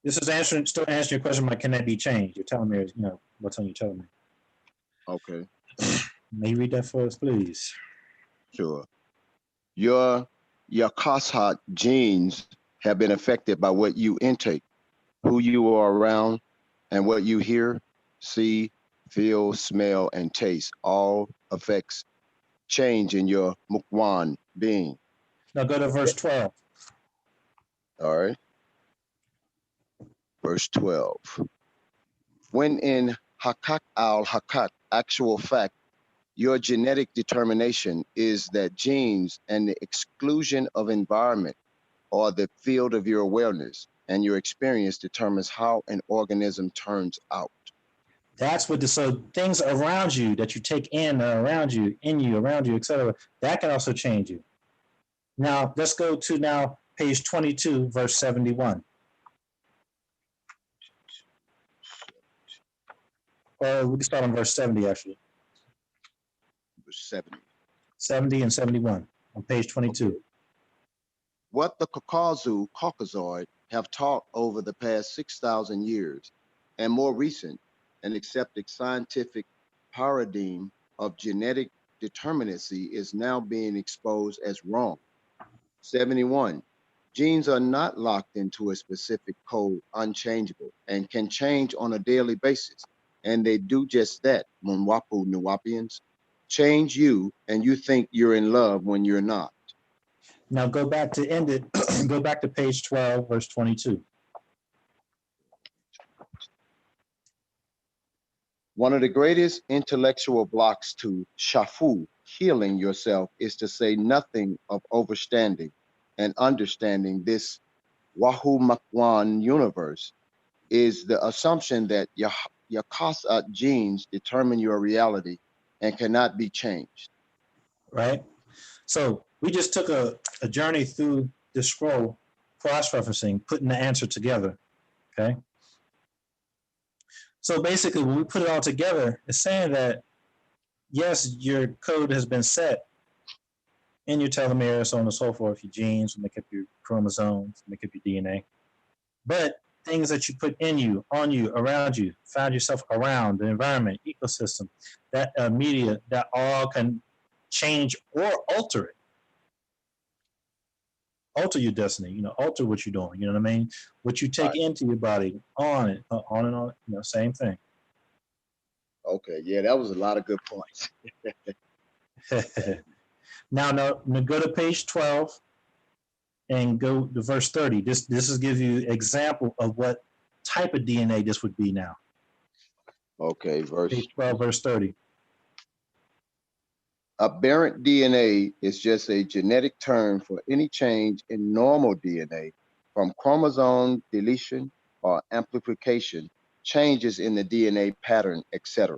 This is still answering your question about can that be changed? You're telling me, you know, what's on your telling me. Okay. May you read that for us, please? Sure. Your Khas'at genes have been affected by what you intake, who you are around, and what you hear, see, feel, smell, and taste. All affects change in your Mukwan being. Now go to verse 12. All right. Verse 12. When in Hakak al-Hakak, actual fact, your genetic determination is that genes and the exclusion of environment are the field of your awareness, and your experience determines how an organism turns out. That's what so things around you that you take in, around you, around you, etc. That can also change you. Now let's go to now page 22, verse 71. Or we can start on verse 70 actually. Verse 70. 70 and 71 on page 22. Okay. What the Caucasoid have taught over the past 6,000 years, and more recent, an accepted scientific paradigm of genetic determinacy is now being exposed as wrong. 71. Genes are not locked into a specific code, unchangeable, and can change on a daily basis. And they do just that, Munwapu Nuwapians. Change you, and you think you're in love when you're not. Now go back to end it. Go back to page 12, verse 22. One of the greatest intellectual blocks to shafu, healing yourself, is to say nothing of overstanding and understanding this Wahu Makwan universe is the assumption that your Kasat genes determine your reality and cannot be changed. Right? So we just took a journey through the scroll, cross-referencing, putting the answer together, okay? So basically, when we put it all together, it's saying that, yes, your code has been set in your telomere, so on and so forth, your genes, make up your chromosomes, make up your DNA. But things that you put in you, on you, around you, find yourself around, the environment, ecosystem, that media, that all can change or alter it. Alter your destiny, you know, alter what you're doing, you know what I mean? What you take into your body, on and on, you know, same thing. Okay, yeah, that was a lot of good points. Now go to page 12 and go to verse 30. This is give you example of what type of DNA this would be now. Okay, Page 12, verse 30. Aberrant DNA is just a genetic term for any change in normal DNA from chromosome deletion or amplification, changes in the DNA pattern, etc.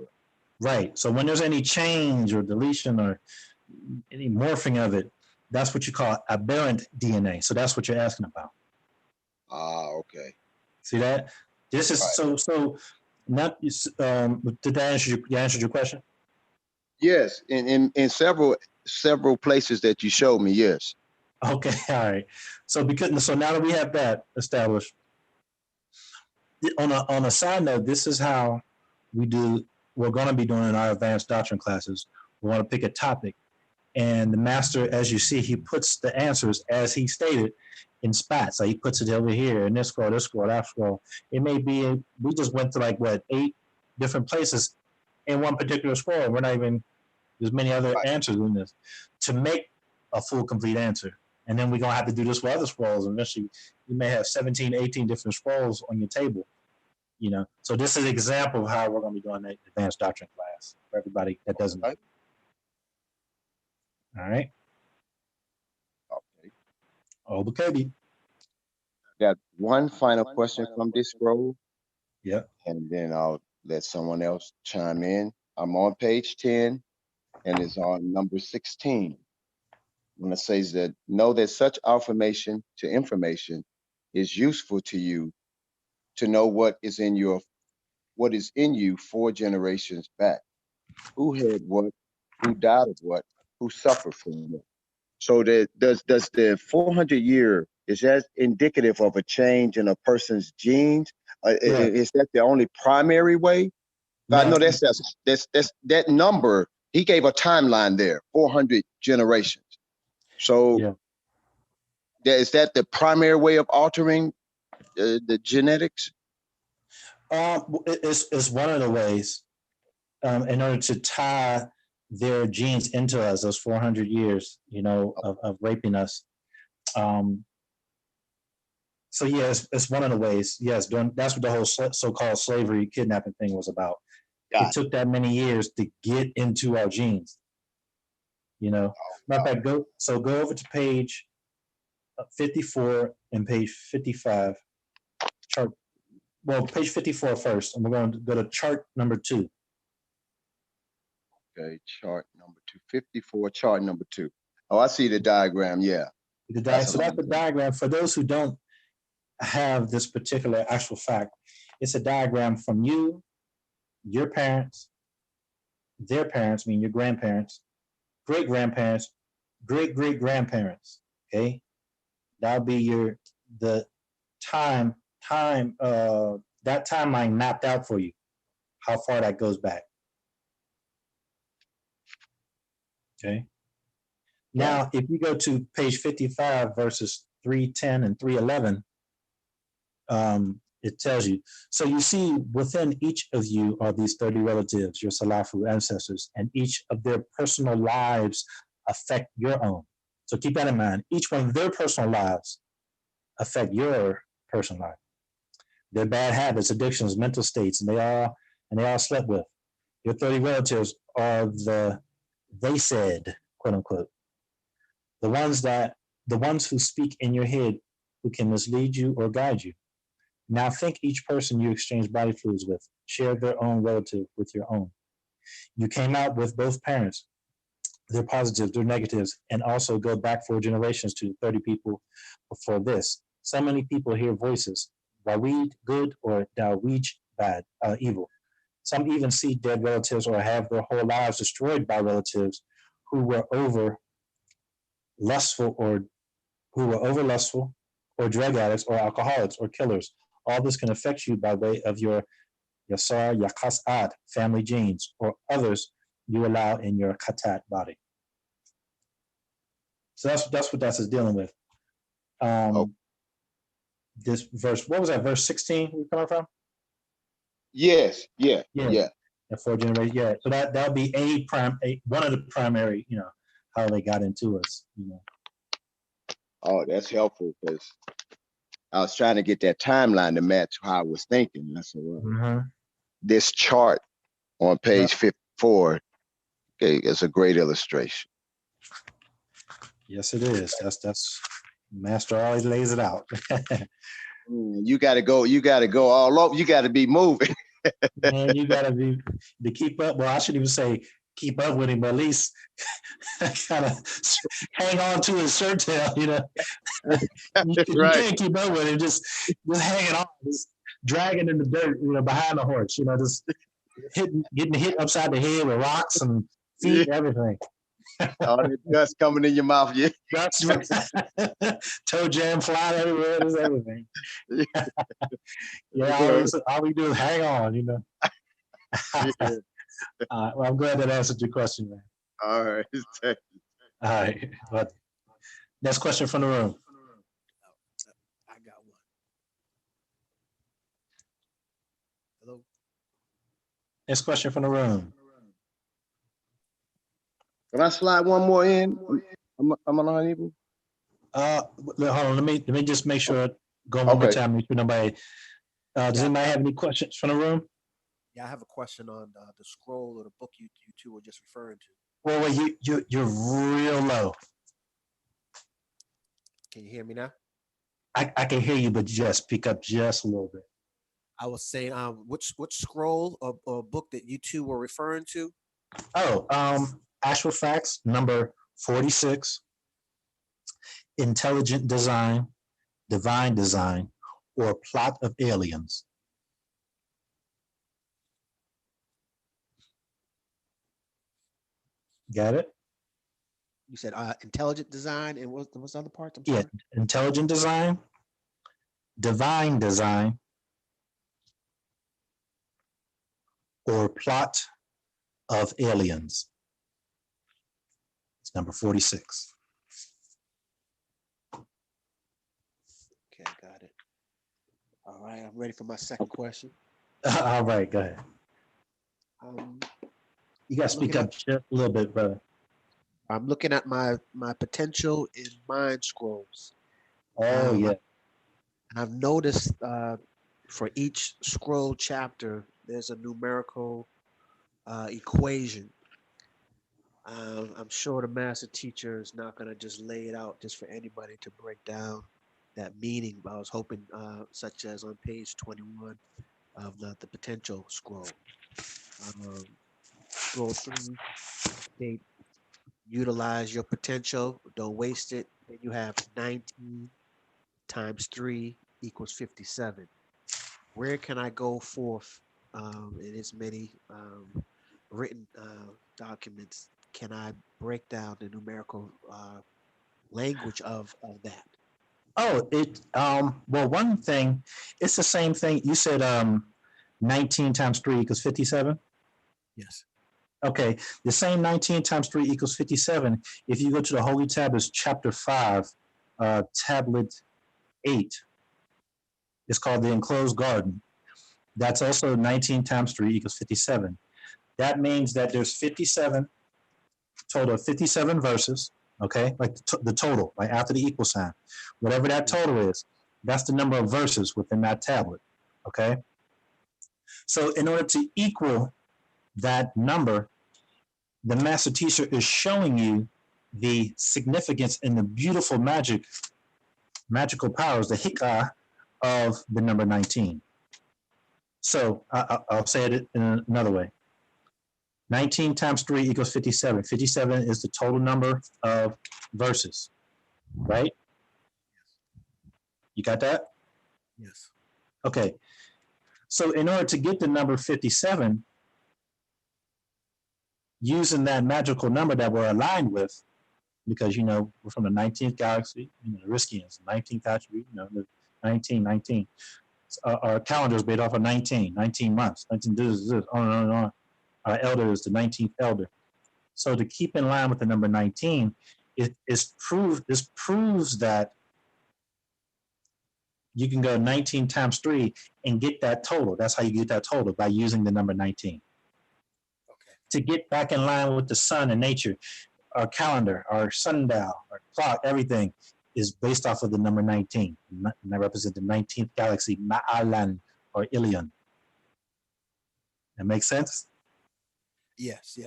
Right. So when there's any change or deletion or any morphing of it, that's what you call aberrant DNA. So that's what you're asking about. Ah, okay. See that? This is so not did that answer your question? Yes, in several places that you showed me, yes. Okay, all right. So now that we have that established, on a side note, this is how we're going to be doing in our advanced doctrine classes. We want to pick a topic, and the master, as you see, he puts the answers as he stated in spots. So he puts it over here in this scroll, that scroll. It may be we just went to 8 different places in one particular scroll. We're not even there's many other answers in this to make a full complete answer. And then we're going to have to do this with other scrolls. Eventually, you may have 17, 18 different scrolls on your table. You know, so this is an example of how we're going to be doing the advanced doctrine class for everybody that doesn't know. All right. Okay. Got one final question from this scroll. Yeah. And then I'll let someone else chime in. I'm on page 10 and it's on number 16. When it says that know that such affirmation to information is useful to you to know what is in you 4 generations back. Who had what, who died of what, who suffered from what. So that does the 400-year, is that indicative of a change in a person's genes? Is that the only primary way? No. I know that's that number. He gave a timeline there, 400 generations. So is that the primary way of altering the genetics? It's one of the ways in order to tie their genes into us, those 400 years, of raping us. So yes, it's one of the ways. Yes, that's what the whole so-called slavery kidnapping thing was about. It took that many years to get into our genes. Matter of fact, go over to page 54 and page 55. Chart. Well, page 54 first, and we're going to go to chart number 2. Okay, chart number 2, 54, chart number 2. Oh, I see the diagram. Yeah. So that's the diagram. For those who don't have this particular actual fact, it's a diagram from you, your parents, their parents, meaning your grandparents, great-grandparents, great-great-grandparents. Okay, that'll be the time that timeline mapped out for you, how far that goes back. Okay. Now, if you go to page 55, verses 310 and 311, it tells you. So you see within each of you are these 30 relatives, your Salafu ancestors, and each of their personal lives affect your own. So keep that in mind. Each one of their personal lives affect your personal life. Their bad habits, addictions, mental states, and they all slept with. Your 30 relatives are they said, quote unquote, the ones who speak in your head, who can mislead you or guide you. Now think each person you exchange body fluids with, share their own relative with your own. You came out with both parents, their positives, their negatives, and also go back 4 generations to 30 people before this. So many people hear voices, Waweed, good, or Dawij, bad, evil. Some even see dead relatives or have their whole lives destroyed by relatives who were over lustful or drug addicts or alcoholics or killers. All this can affect you by way of your Yasar, Yakas'at, family genes, or others you allow in your Khatat body. So that's what that is dealing with. This verse, what was that, verse 16 we coming from? Yes, yeah. The 4 generations, yeah. So that would be one of the primary, how they got into us, Oh, that's helpful because I was trying to get that timeline to match how I was thinking. I said, well, this chart on page 54, okay, is a great illustration. Yes, it is. That's Master always lays it out. You got to go all over. You got to be moving. Man, you got to keep up. Well, I shouldn't even say keep up with him, but at least kind of hang on to his shirt tail, You Right. can't keep up with him, just hanging on, just dragging in the dirt, behind the horse, just getting hit upside the head with rocks and feet and everything. All that dust coming in your mouth, yeah. That's right. Toe jam flying everywhere, just everything. All we do is hang on, Yeah. Well, I'm glad that answered your question, man. All right. All right. But next question from the room. I got one. Hello? Next question from the room. Can I slide one more in? Amun Aha Nebu? Hold on. Let me just make sure. Go one more time. Make sure nobody. Does anybody have any questions from the room? Yeah, I have a question on the scroll or the book you two were just referring to. Well, you're real low. Can you hear me now? I can hear you, but just pick up just a little bit. I was saying, which scroll or book that you two were referring to? Oh, Actual Facts, number 46. Intelligent Design, Divine Design, or Plot of Aliens. Got it? You said intelligent design, and what's the other part? Yeah, intelligent design, divine design, or plot of aliens. It's number 46. Okay, got it. All right, I'm ready for my second question. All right, go ahead. You got to speak up just a little bit, brother. I'm looking at my potential in mind scrolls. Oh, yeah. And I've noticed for each scroll chapter, there's a numerical equation. I'm sure the master teacher is not going to just lay it out just for anybody to break down that meaning, but I was hoping such as on page 21 of the potential scroll. Scroll 3, state, utilize your potential, don't waste it. Then you have 19 times 3 equals 57. Where can I go forth in as many written documents? Can I break down the numerical language of that? Oh, well, one thing, it's the same thing. You said 19 times 3 equals 57? Yes. Okay, the same 19 times 3 equals 57. If you go to the Holy Tablets, chapter 5, tablet 8, it's called the enclosed garden. That's also 19 times 3 equals 57. That means that there's 57, total of 57 verses, okay? Like the total, like after the equal sign. Whatever that total is, that's the number of verses within that tablet, okay? So in order to equal that number, the master teacher is showing you the significance and the beautiful magical powers, the hikah of the number 19. So I'll say it in another way. 19 times 3 equals 57. 57 is the total number of verses, right? You got that? Yes. Okay. So in order to get the number 57, using that magical number that we're aligned with, because, you know, we're from the 19th galaxy, you know, the Riskians, 19th attribute, you know, the 19. Our calendar is based off of 19 months, 19 this, on and on and on. Our elder is the 19th elder. So to keep in line with the number 19, this proves that you can go 19 times 3 and get that total. That's how you get that total, by using the number 19. Okay. To get back in line with the sun and nature, our calendar, our sundial, our clock, everything is based off of the number 19. And that represents the 19th galaxy, Ma'alan or Ilion. That makes sense? Yes.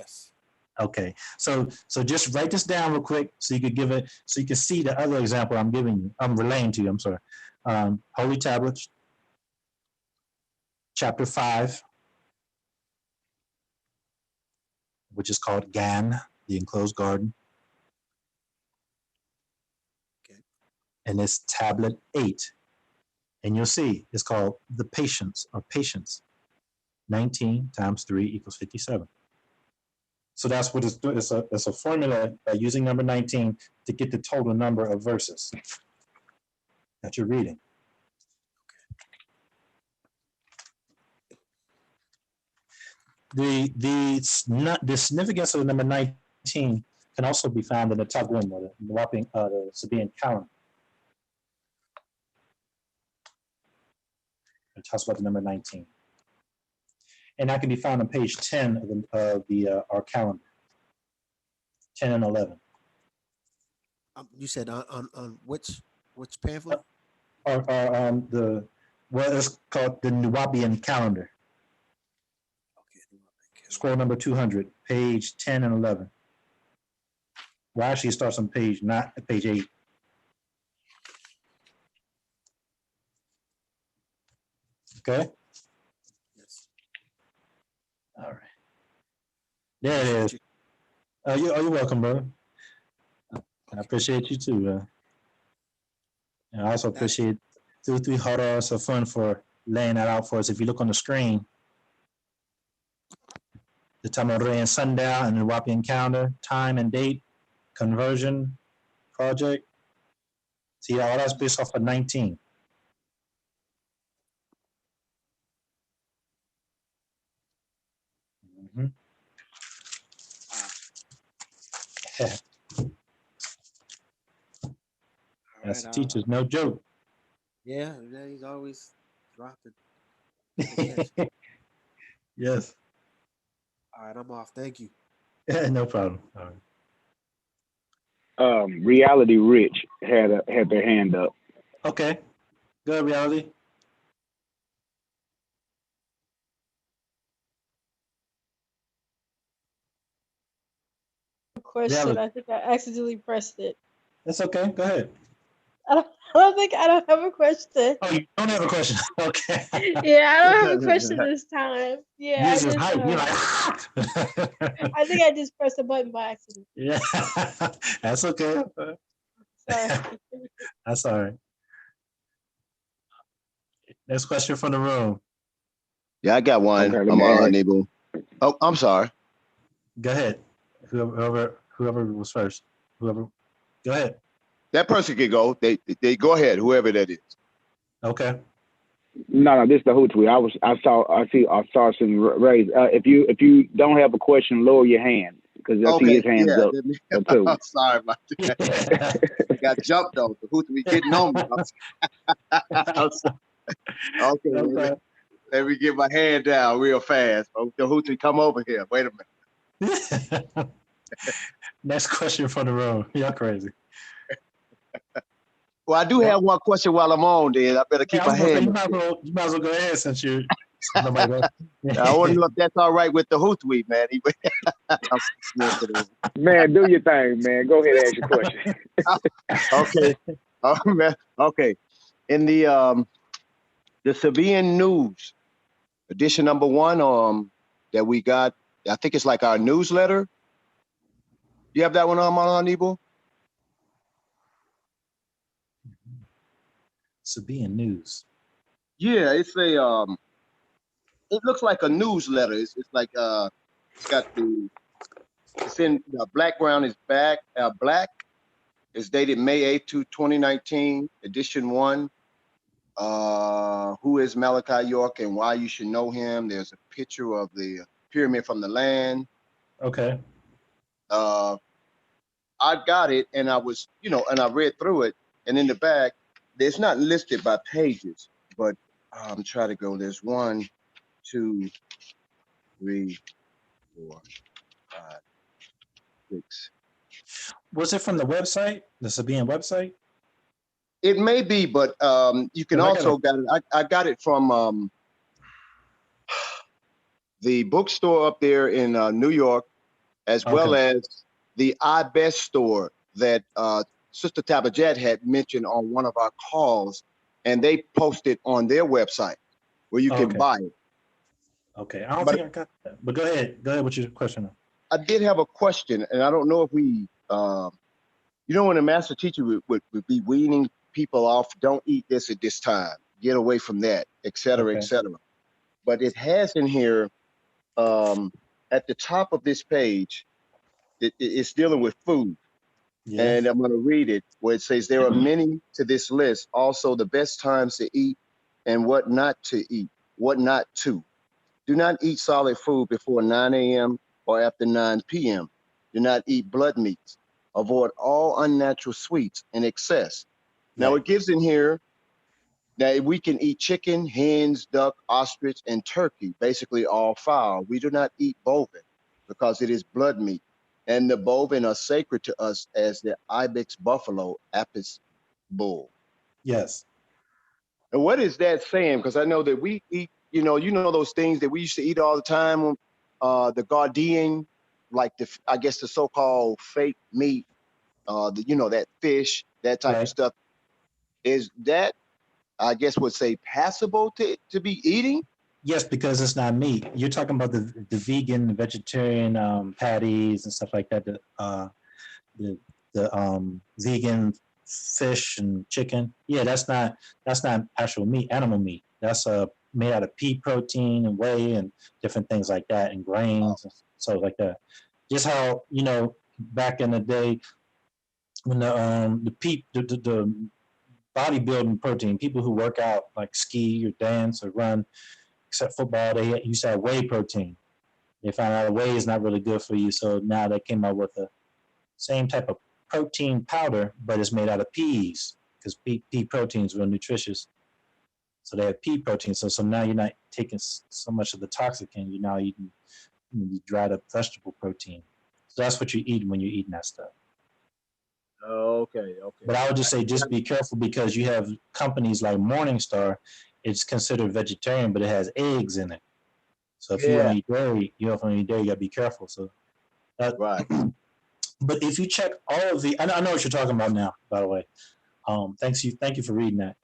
Okay, so just write this down real quick so you could give it, so you can see the other example I'm giving you. I'm relaying to you. I'm sorry. Holy Tablets, chapter 5, which is called Gan, the enclosed garden. Okay. And it's tablet 8, and you'll see it's called the patience or patience. 19 times 3 equals 57. So that's what it's doing. It's a formula by using number 19 to get the total number of verses that you're reading. The significance of the number 19 can also be found in the Tagum, or the Sabaean calendar. It talks about the number 19. And that can be found on page 10 of our calendar, 10 and 11. You said on which pamphlet? It's called the Nuwabian calendar. Okay. Scroll number 200, page 10 and 11. Well, actually, it starts on page 8. Okay. Yes. All right. There it is. You're welcome, bro. I appreciate you too. And I also appreciate Djahutwy Harar, Safun, for laying that out for us. If you look on the screen, the Tamarayan sundial and the Wapian calendar, time and date, conversion project. See, all that's based off of 19. Mm-hmm. That's the teacher's no joke. Yeah, he's always dropping. Yes. All right, I'm off. Thank you. No problem. All right. Reality Rich had their hand up. Okay. Good, Reality. Question. Reality. I think I accidentally pressed it. That's okay. Go ahead. I don't have a question. Oh, you don't have a question? Okay. Yeah, I don't have a question this time. Yeah, I think I just pressed the button by accident. Yeah, that's okay. Sorry. That's all right. Next question from the room. Yeah, I got one. Okay, I'm unable. Oh, I'm sorry. Go ahead. Whoever was first. Go ahead. That person can go. They go ahead, whoever that is. Okay. No, this is the Djahutwy. I saw some raised. If you don't have a question, lower your hand because I see Okay, his hands yeah. up too. I'm sorry about that. I got jumped though. The Djahutwy getting on me. I'm sorry. Okay, let me get my hand down real fast. Oh, the Djahutwy, come over here. Wait a minute. Next question from the room. Y'all crazy. Well, I do have one question while I'm on there. I better keep my hand. You might as well go ahead since you. Nobody goes. I want to know if that's all right with the Djahutwy, man. Man, do your thing, man. Go ahead and ask your question. Okay. Oh, man. Okay. In the Sabian News, edition number 1, that we got, I think it's like our newsletter. You have that one on, Amun Aha Nebu? Sabian News. Yeah, it's a it looks like a newsletter. It's like it's got it's in the background is black. It's dated May 8th, 2019, edition 1. Who is Malachi York and why you should know him? There's a picture of the pyramid from the land. Okay. I got it, and I was, and I read through it, and in the back, it's not listed by pages, but I'm trying to go. There's 1, 2, 3, 4, 5, 6. Was it from the website, the Sabian website? It may be, but you can also get it. I got it from the bookstore up there in New York, as well as the iBest store that Sister Tabajat had mentioned on one of our calls, and they posted on their website where you can buy it. Okay, I don't think I got that. But go ahead with your question. I did have a question, and I don't know if we, when a master teacher would be weaning people off, don't eat this at this time, get away from that, et cetera, et cetera. But it has in here, at the top of this page, it's dealing with food. Yeah. And I'm going to read it where it says, there are many to this list, also the best times to eat and what not to eat, what not to. Do not eat solid food before 9 a.m. or after 9 p.m. Do not eat blood meats. Avoid all unnatural sweets in excess. Now it gives in here that we can eat chicken, hens, duck, ostrich, and turkey, basically all fowl. We do not eat bovine because it is blood meat. And the bovine are sacred to us as the ibex buffalo, apis bull. Yes. And what is that saying? Because I know that we eat, those things that we used to eat all the time, the Guardian, like I guess the so-called fake meat, that fish, that type of stuff. Is that, I guess, would say passable to be eating? Yes, because it's not meat. You're talking about the vegan, vegetarian patties and stuff like that. The vegan fish and chicken. Yeah, that's not actual meat, animal meat. That's made out of pea protein and whey and different things like that, and grains and stuff like that. Just how back in the day when the bodybuilding protein, people who work out like ski or dance or run, except football, they used to have whey protein. They found out whey is not really good for you, so now they came up with the same type of protein powder, but it's made out of peas because pea protein is real nutritious. So they have pea protein. So now you're not taking so much of the toxicant. You're now eating dried up vegetable protein. So that's what you're eating when you're eating that stuff. Okay. But I would just say, just be careful because you have companies like Morningstar. It's considered vegetarian, but it has eggs in it. So if you want to eat dairy, you gotta be careful. So right. But if you check all of I know what you're talking about now, by the way. Thank you for reading that.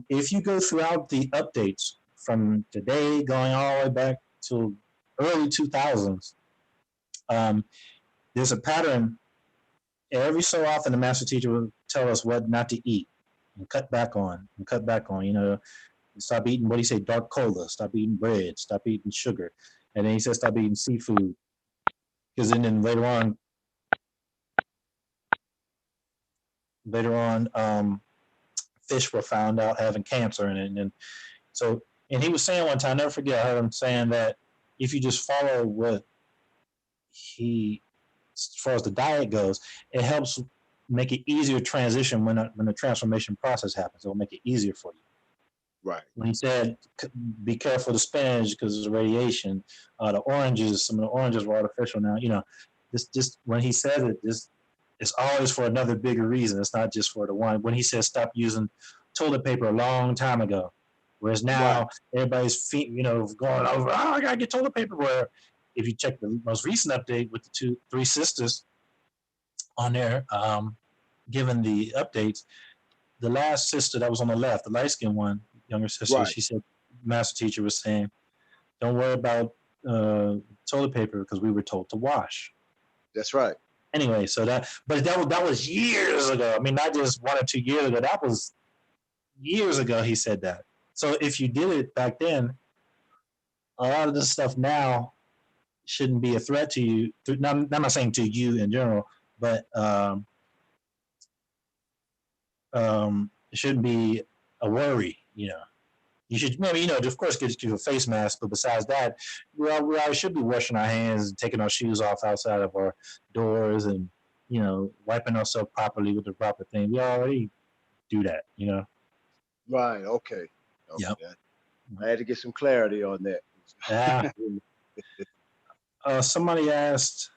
If you go throughout the updates from today going all the way back to early 2000s, there's a pattern. Every so often, the master teacher will tell us what not to eat and cut back on. Stop eating, what do you say, dark cola, stop eating bread, stop eating sugar. And then he says stop eating seafood. Because then later on, fish were found out having cancer in it. And so, and he was saying one time, I never forget, I heard him saying that if you just follow what he, as far as the diet goes, it helps make it easier transition when the transformation process happens. It'll make it easier for you. Right. When he said, be careful of the spinach because of the radiation, the oranges, some of the oranges were artificial now, this when he said it, it's always for another bigger reason. It's not just for the one. When he said stop using toilet paper a long time ago, whereas now everybody's feet, going over, I gotta get toilet paper. Where if you check the most recent update with the three sisters on there, given the updates, the last sister that was on the left, the light-skinned one, younger sister, she said, master teacher was saying, don't worry about toilet paper because we were told to wash. That's right. Anyway, so that was years ago. I mean, not just 1 or 2 years ago. That was years ago he said that. So if you did it back then, a lot of this stuff now shouldn't be a threat to you. I'm not saying to you in general, but it shouldn't be a worry, You should maybe, of course, get you a face mask, but besides that, we all should be washing our hands and taking our shoes off outside of our doors and, wiping ourselves properly with the proper thing. We already do that, Right. Okay. Yep. I had to get some clarity on that. Yeah. Somebody asked,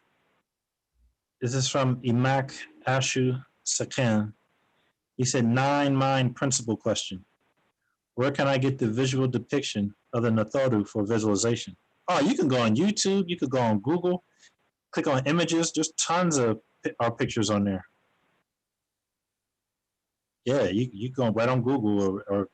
is this from Imak Ashu Sakham? He said, 9 mind principle question. Where can I get the visual depiction of the Nathoru for visualization? Oh, you can go on YouTube. You could go on Google. Click on images. There's tons of our pictures on there. Yeah, you go right on Google or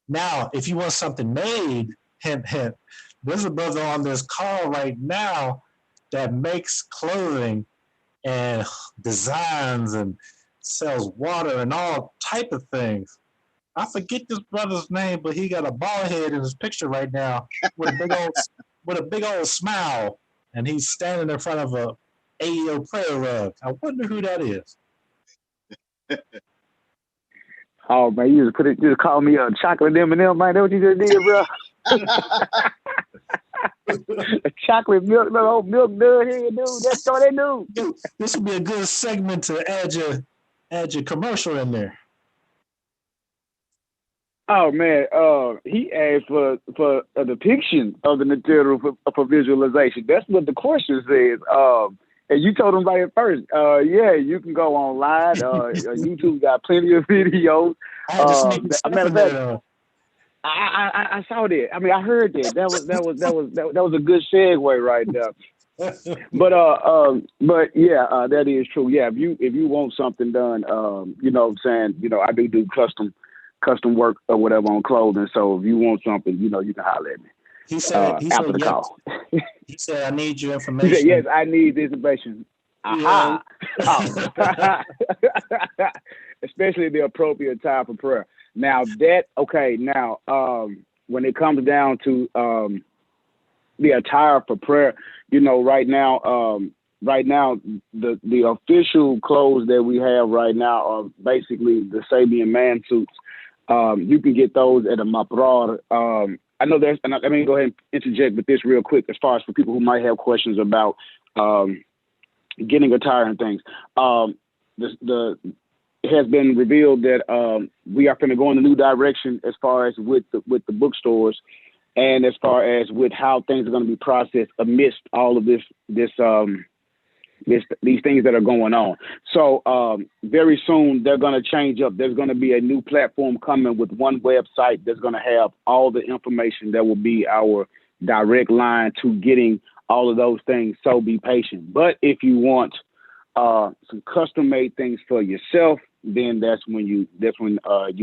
now, if you want something made, hint, hint, there's a brother on this call right now that makes clothing and designs and sells water and all type of things. I forget this brother's name, but he got a bald head in his picture right now with a big old smile, and he's standing in front of a AEO prayer rug. I wonder who that is. Oh man, you just call me a chocolate M&M, man. That's what you just did, bro. A chocolate milk, little old milk dud here, dude. That's what they do. This would be a good segment to add your commercial in there. Oh man, he asked for a depiction of the material for visualization. That's what the question says. And you told him right at first. Yeah, you can go online. YouTube got plenty of videos. Matter of fact, I saw that. I mean, I heard that. That was a good segue right there. But yeah, that is true. Yeah, if you want something done, what I'm saying, I do custom work or whatever on clothing. So if you want something, you can holler at me. He said after the yes. call. He said, I need your information. He said, yes, I need this information. Aha. Yeah. Especially the appropriate time for prayer. Now when it comes down to the attire for prayer, right now the official clothes that we have right now are basically the Sabian man suits. You can get those at a Maprar. I know there's, and let me go ahead and interject with this real quick as far as for people who might have questions about getting attire and things. It has been revealed that we are going to go in a new direction as far as with the bookstores and as far as with how things are going to be processed amidst all of these things that are going on. So very soon they're going to change up. There's going to be a new platform coming with one website that's going to have all the information that will be our direct line to getting all of those things. So be patient. But if you want some custom made things for yourself, then that's when you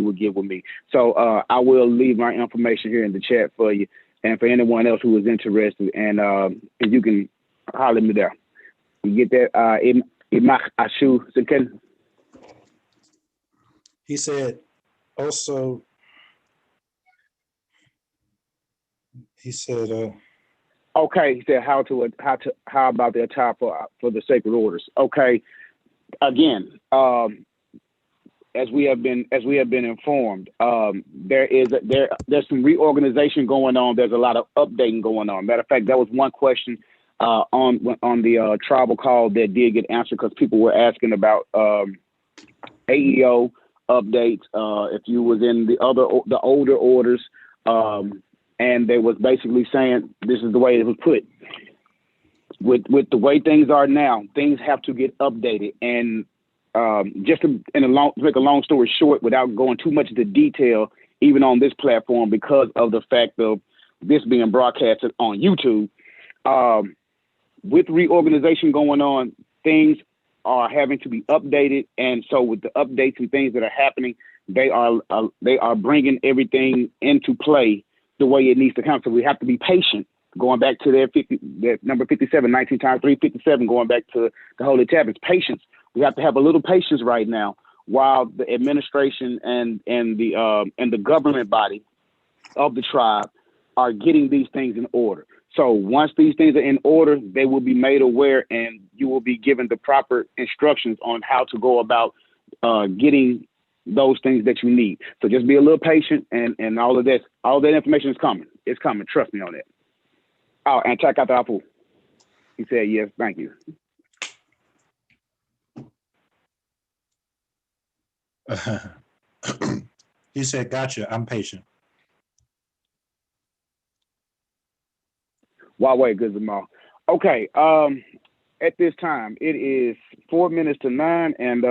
will get with me. So I will leave my information here in the chat for you and for anyone else who is interested, and you can holler at me there. You get that? He said also, okay, he said how about the attire for the sacred orders? Okay, again, as we have been informed, there's some reorganization going on. There's a lot of updating going on. Matter of fact, that was one question on the tribal call that did get answered because people were asking about AEO updates. If you was in the older orders, and they was basically saying this is the way it was put. With the way things are now, things have to get updated. And to make a long story short, without going too much into detail, even on this platform, because of the fact of this being broadcasted on YouTube, with reorganization going on, things are having to be updated. And so with the updates and things that are happening, they are bringing everything into play the way it needs to come. So we have to be patient. Going back to their number 57, 19 times 3, 57, going back to the Holy Tablets, patience. We have to have a little patience right now while the administration and the government body of the tribe are getting these things in order. So once these things are in order, they will be made aware and you will be given the proper instructions on how to go about getting those things that you need. So just be a little patient and all that information is coming. It's coming. Trust me on that. Oh, and check out the apple. He said, yes, thank you. He said, gotcha, I'm patient. Huawei, good Zamal. Okay, at this time, it is 4 minutes to 9, and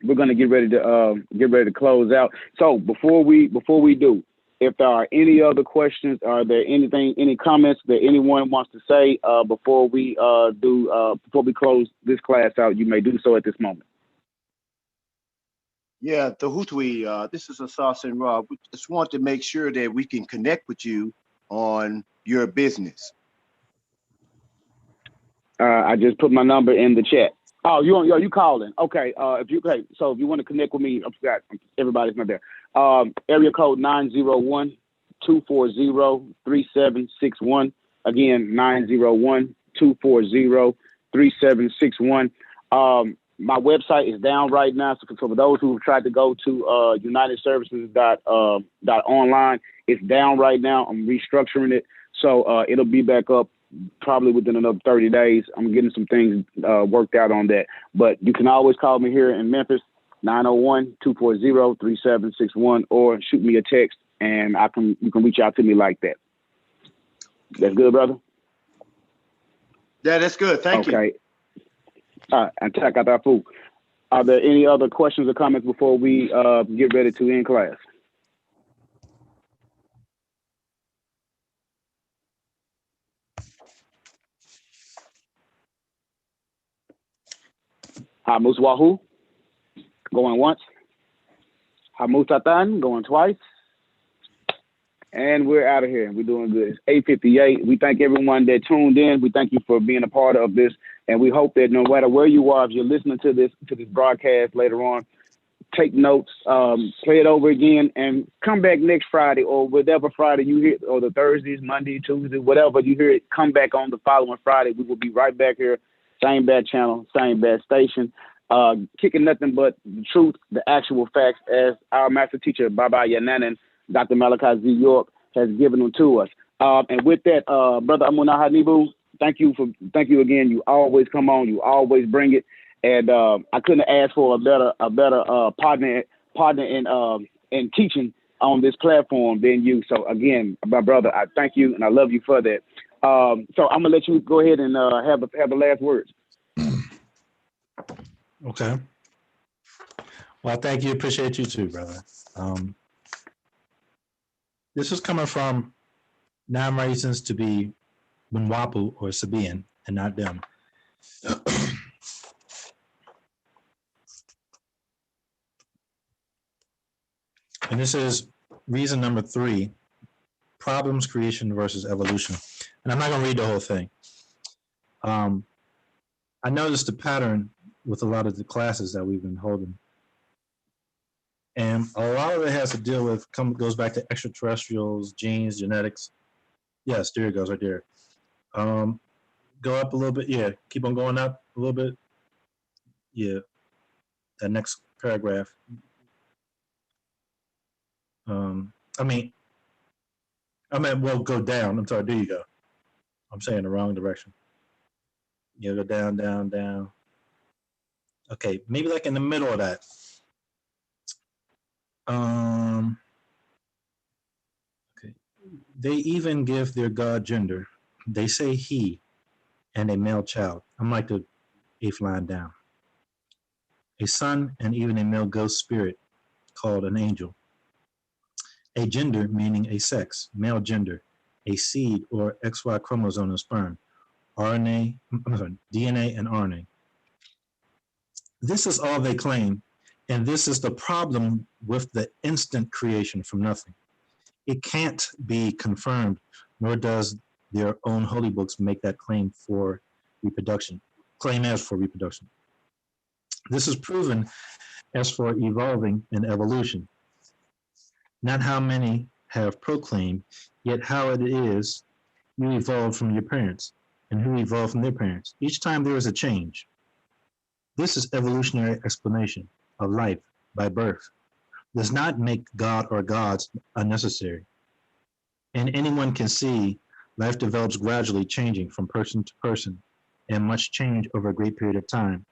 we're gonna get ready to close out. So before we do, if there are any other questions, are there any comments that anyone wants to say before we close this class out? You may do so at this moment. Yeah, Djahutwy, this is Asaf and Rob. We just want to make sure that we can connect with you on your business. I just put my number in the chat. Oh, you calling? Okay. If you want to connect with me, I forgot, everybody's not there. Area code 901-240-3761. Again, 901-240-3761. My website is down right now. So for those who have tried to go to unitedservices.online, it's down right now. I'm restructuring it. So it'll be back up probably within another 30 days. I'm getting some things worked out on that. But you can always call me here in Memphis, 901-240-3761, or shoot me a text and you can reach out to me like that. That's good, brother? Yeah, that's good. Thank you. Okay. All right, and check out that food. Are there any other questions or comments before we get ready to end class? Hamus Wahoo, going once. Hamus Atan, going twice. And we're out of here. We're doing good. It's 8:58. We thank everyone that tuned in. We thank you for being a part of this. And we hope that no matter where you are, if you're listening to this broadcast later on, take notes, play it over again, and come back next Friday or whatever Friday you hear, or the Thursdays, Monday, Tuesday, whatever you hear it, come back on the following Friday. We will be right back here. Same bad channel, same bad station, kicking nothing but the truth, the actual facts, as our master teacher, Baba Yananan, Dr. Malachi Z. York, has given them to us. And with that, Brother Amun Aha Nebu, thank you again. You always come on, you always bring it. And I couldn't ask for a better partner in teaching on this platform than you. So again, my brother, I thank you and I love you for that. So I'm gonna let you go ahead and have the last words. Okay. Well, thank you. Appreciate you too, brother. This is coming from 9 reasons to be Mwapu or Sabian and not them. And this is reason number 3, problems, creation versus evolution. And I'm not going to read the whole thing. I noticed a pattern with a lot of the classes that we've been holding. And a lot of it has to deal with, goes back to extraterrestrials, genes, genetics. Yes, there it goes right there. Go up a little bit. Yeah, keep on going up a little bit. Yeah, that next paragraph. Well, go down. I'm sorry, there you go. I'm saying the wrong direction. You go down, down, down. Okay, maybe like in the middle of that. Okay. They even give their God gender. They say he and a male child. I'm like the 8th line down. A son and even a male ghost spirit called an angel. A gender meaning a sex, male gender, a seed or XY chromosome of sperm, DNA and RNA. This is all they claim, and this is the problem with the instant creation from nothing. It can't be confirmed, nor does their own holy books make that claim as for reproduction. This is proven as for evolving and evolution. Not how many have proclaimed, yet how it is you evolved from your parents, and who evolved from their parents. Each time there is a change. This is evolutionary explanation of life by birth. Does not make God or gods unnecessary. And anyone can see life develops gradually, changing from person to person, and much change over a great period of time.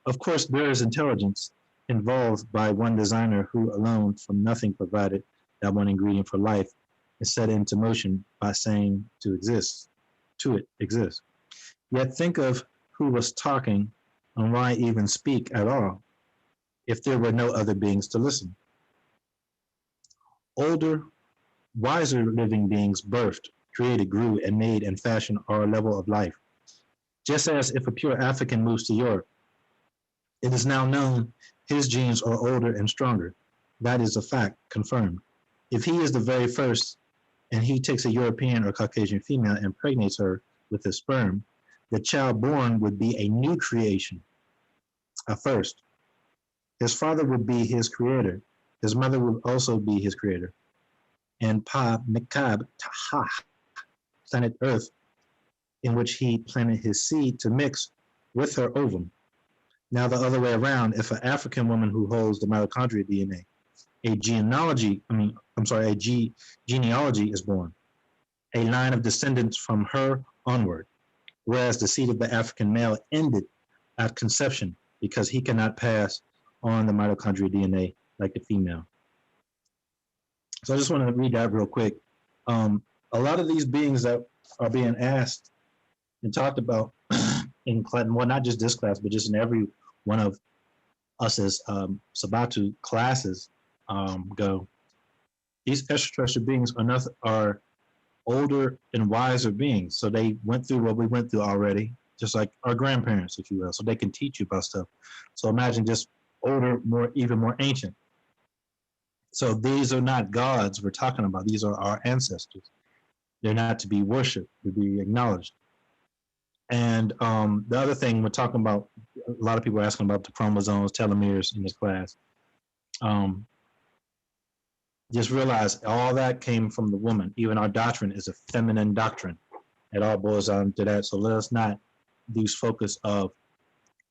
Of course, there is intelligence involved by one designer who alone from nothing provided that one ingredient for life is set into motion by saying to it exists. Yet think of who was talking and why even speak at all if there were no other beings to listen. Older, wiser living beings birthed, created, grew, and made and fashioned our level of life. Just as if a pure African moves to Europe, it is now known his genes are older and stronger. That is a fact, confirmed. If he is the very first and he takes a European or Caucasian female and impregnates her with his sperm, the child born would be a new creation, a first. His father would be his creator. His mother would also be his creator. And Pa Mikab Taha, planet Earth, in which he planted his seed to mix with her ovum. Now the other way around, if an African woman who holds the mitochondrial DNA, a genealogy is born, a line of descendants from her onward, whereas the seed of the African male ended at conception because he cannot pass on the mitochondrial DNA like the female. So I just want to read that real quick. A lot of these beings that are being asked and talked about in class, well, not just this class, but just in every one of us as Sabatu classes go, these extraterrestrial beings are older and wiser beings. So they went through what we went through already, just like our grandparents, if you will. So they can teach you about stuff. So imagine just older, even more ancient. So these are not gods we're talking about. These are our ancestors. They're not to be worshipped, to be acknowledged. And the other thing we're talking about, a lot of people are asking about the chromosomes, telomeres in this class. Just realize all that came from the woman. Even our doctrine is a feminine doctrine. It all boils down to that. So let us not lose focus of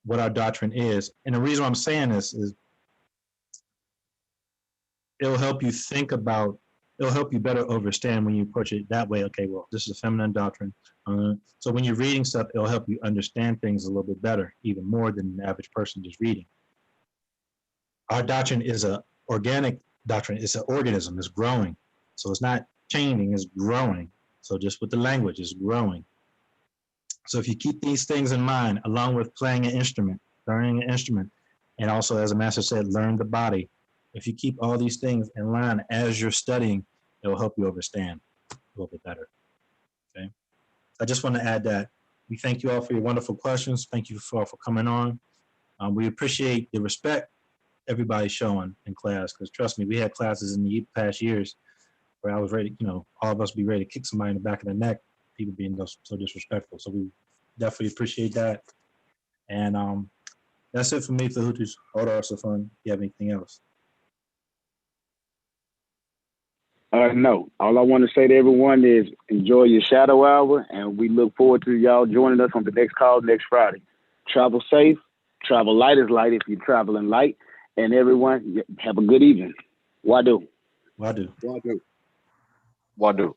what our doctrine is. And the reason why I'm saying this is it'll help you better understand when you approach it that way. Okay, well, this is a feminine doctrine. So when you're reading stuff, it'll help you understand things a little bit better, even more than the average person just reading. Our doctrine is an organic doctrine. It's an organism. It's growing. So it's not changing, it's growing. So just with the language, it's growing. So if you keep these things in mind, along with playing an instrument, learning an instrument, and also, as the master said, learn the body. If you keep all these things in line as you're studying, it will help you understand a little bit better. Okay. I just want to add that we thank you all for your wonderful questions. Thank you for coming on. We appreciate the respect everybody's showing in class, because trust me, we had classes in the past years where I was ready, all of us be ready to kick somebody in the back of the neck, people being so disrespectful. So we definitely appreciate that. And that's it for me, Djahutwy. Safun, if you have anything else. No. All I want to say to everyone is enjoy your shadow hour, and we look forward to y'all joining us on the next call next Friday. Travel safe. Travel light as light if you're traveling light. And everyone, have a good evening. Wadu. Wadu. Wadu. Wadu.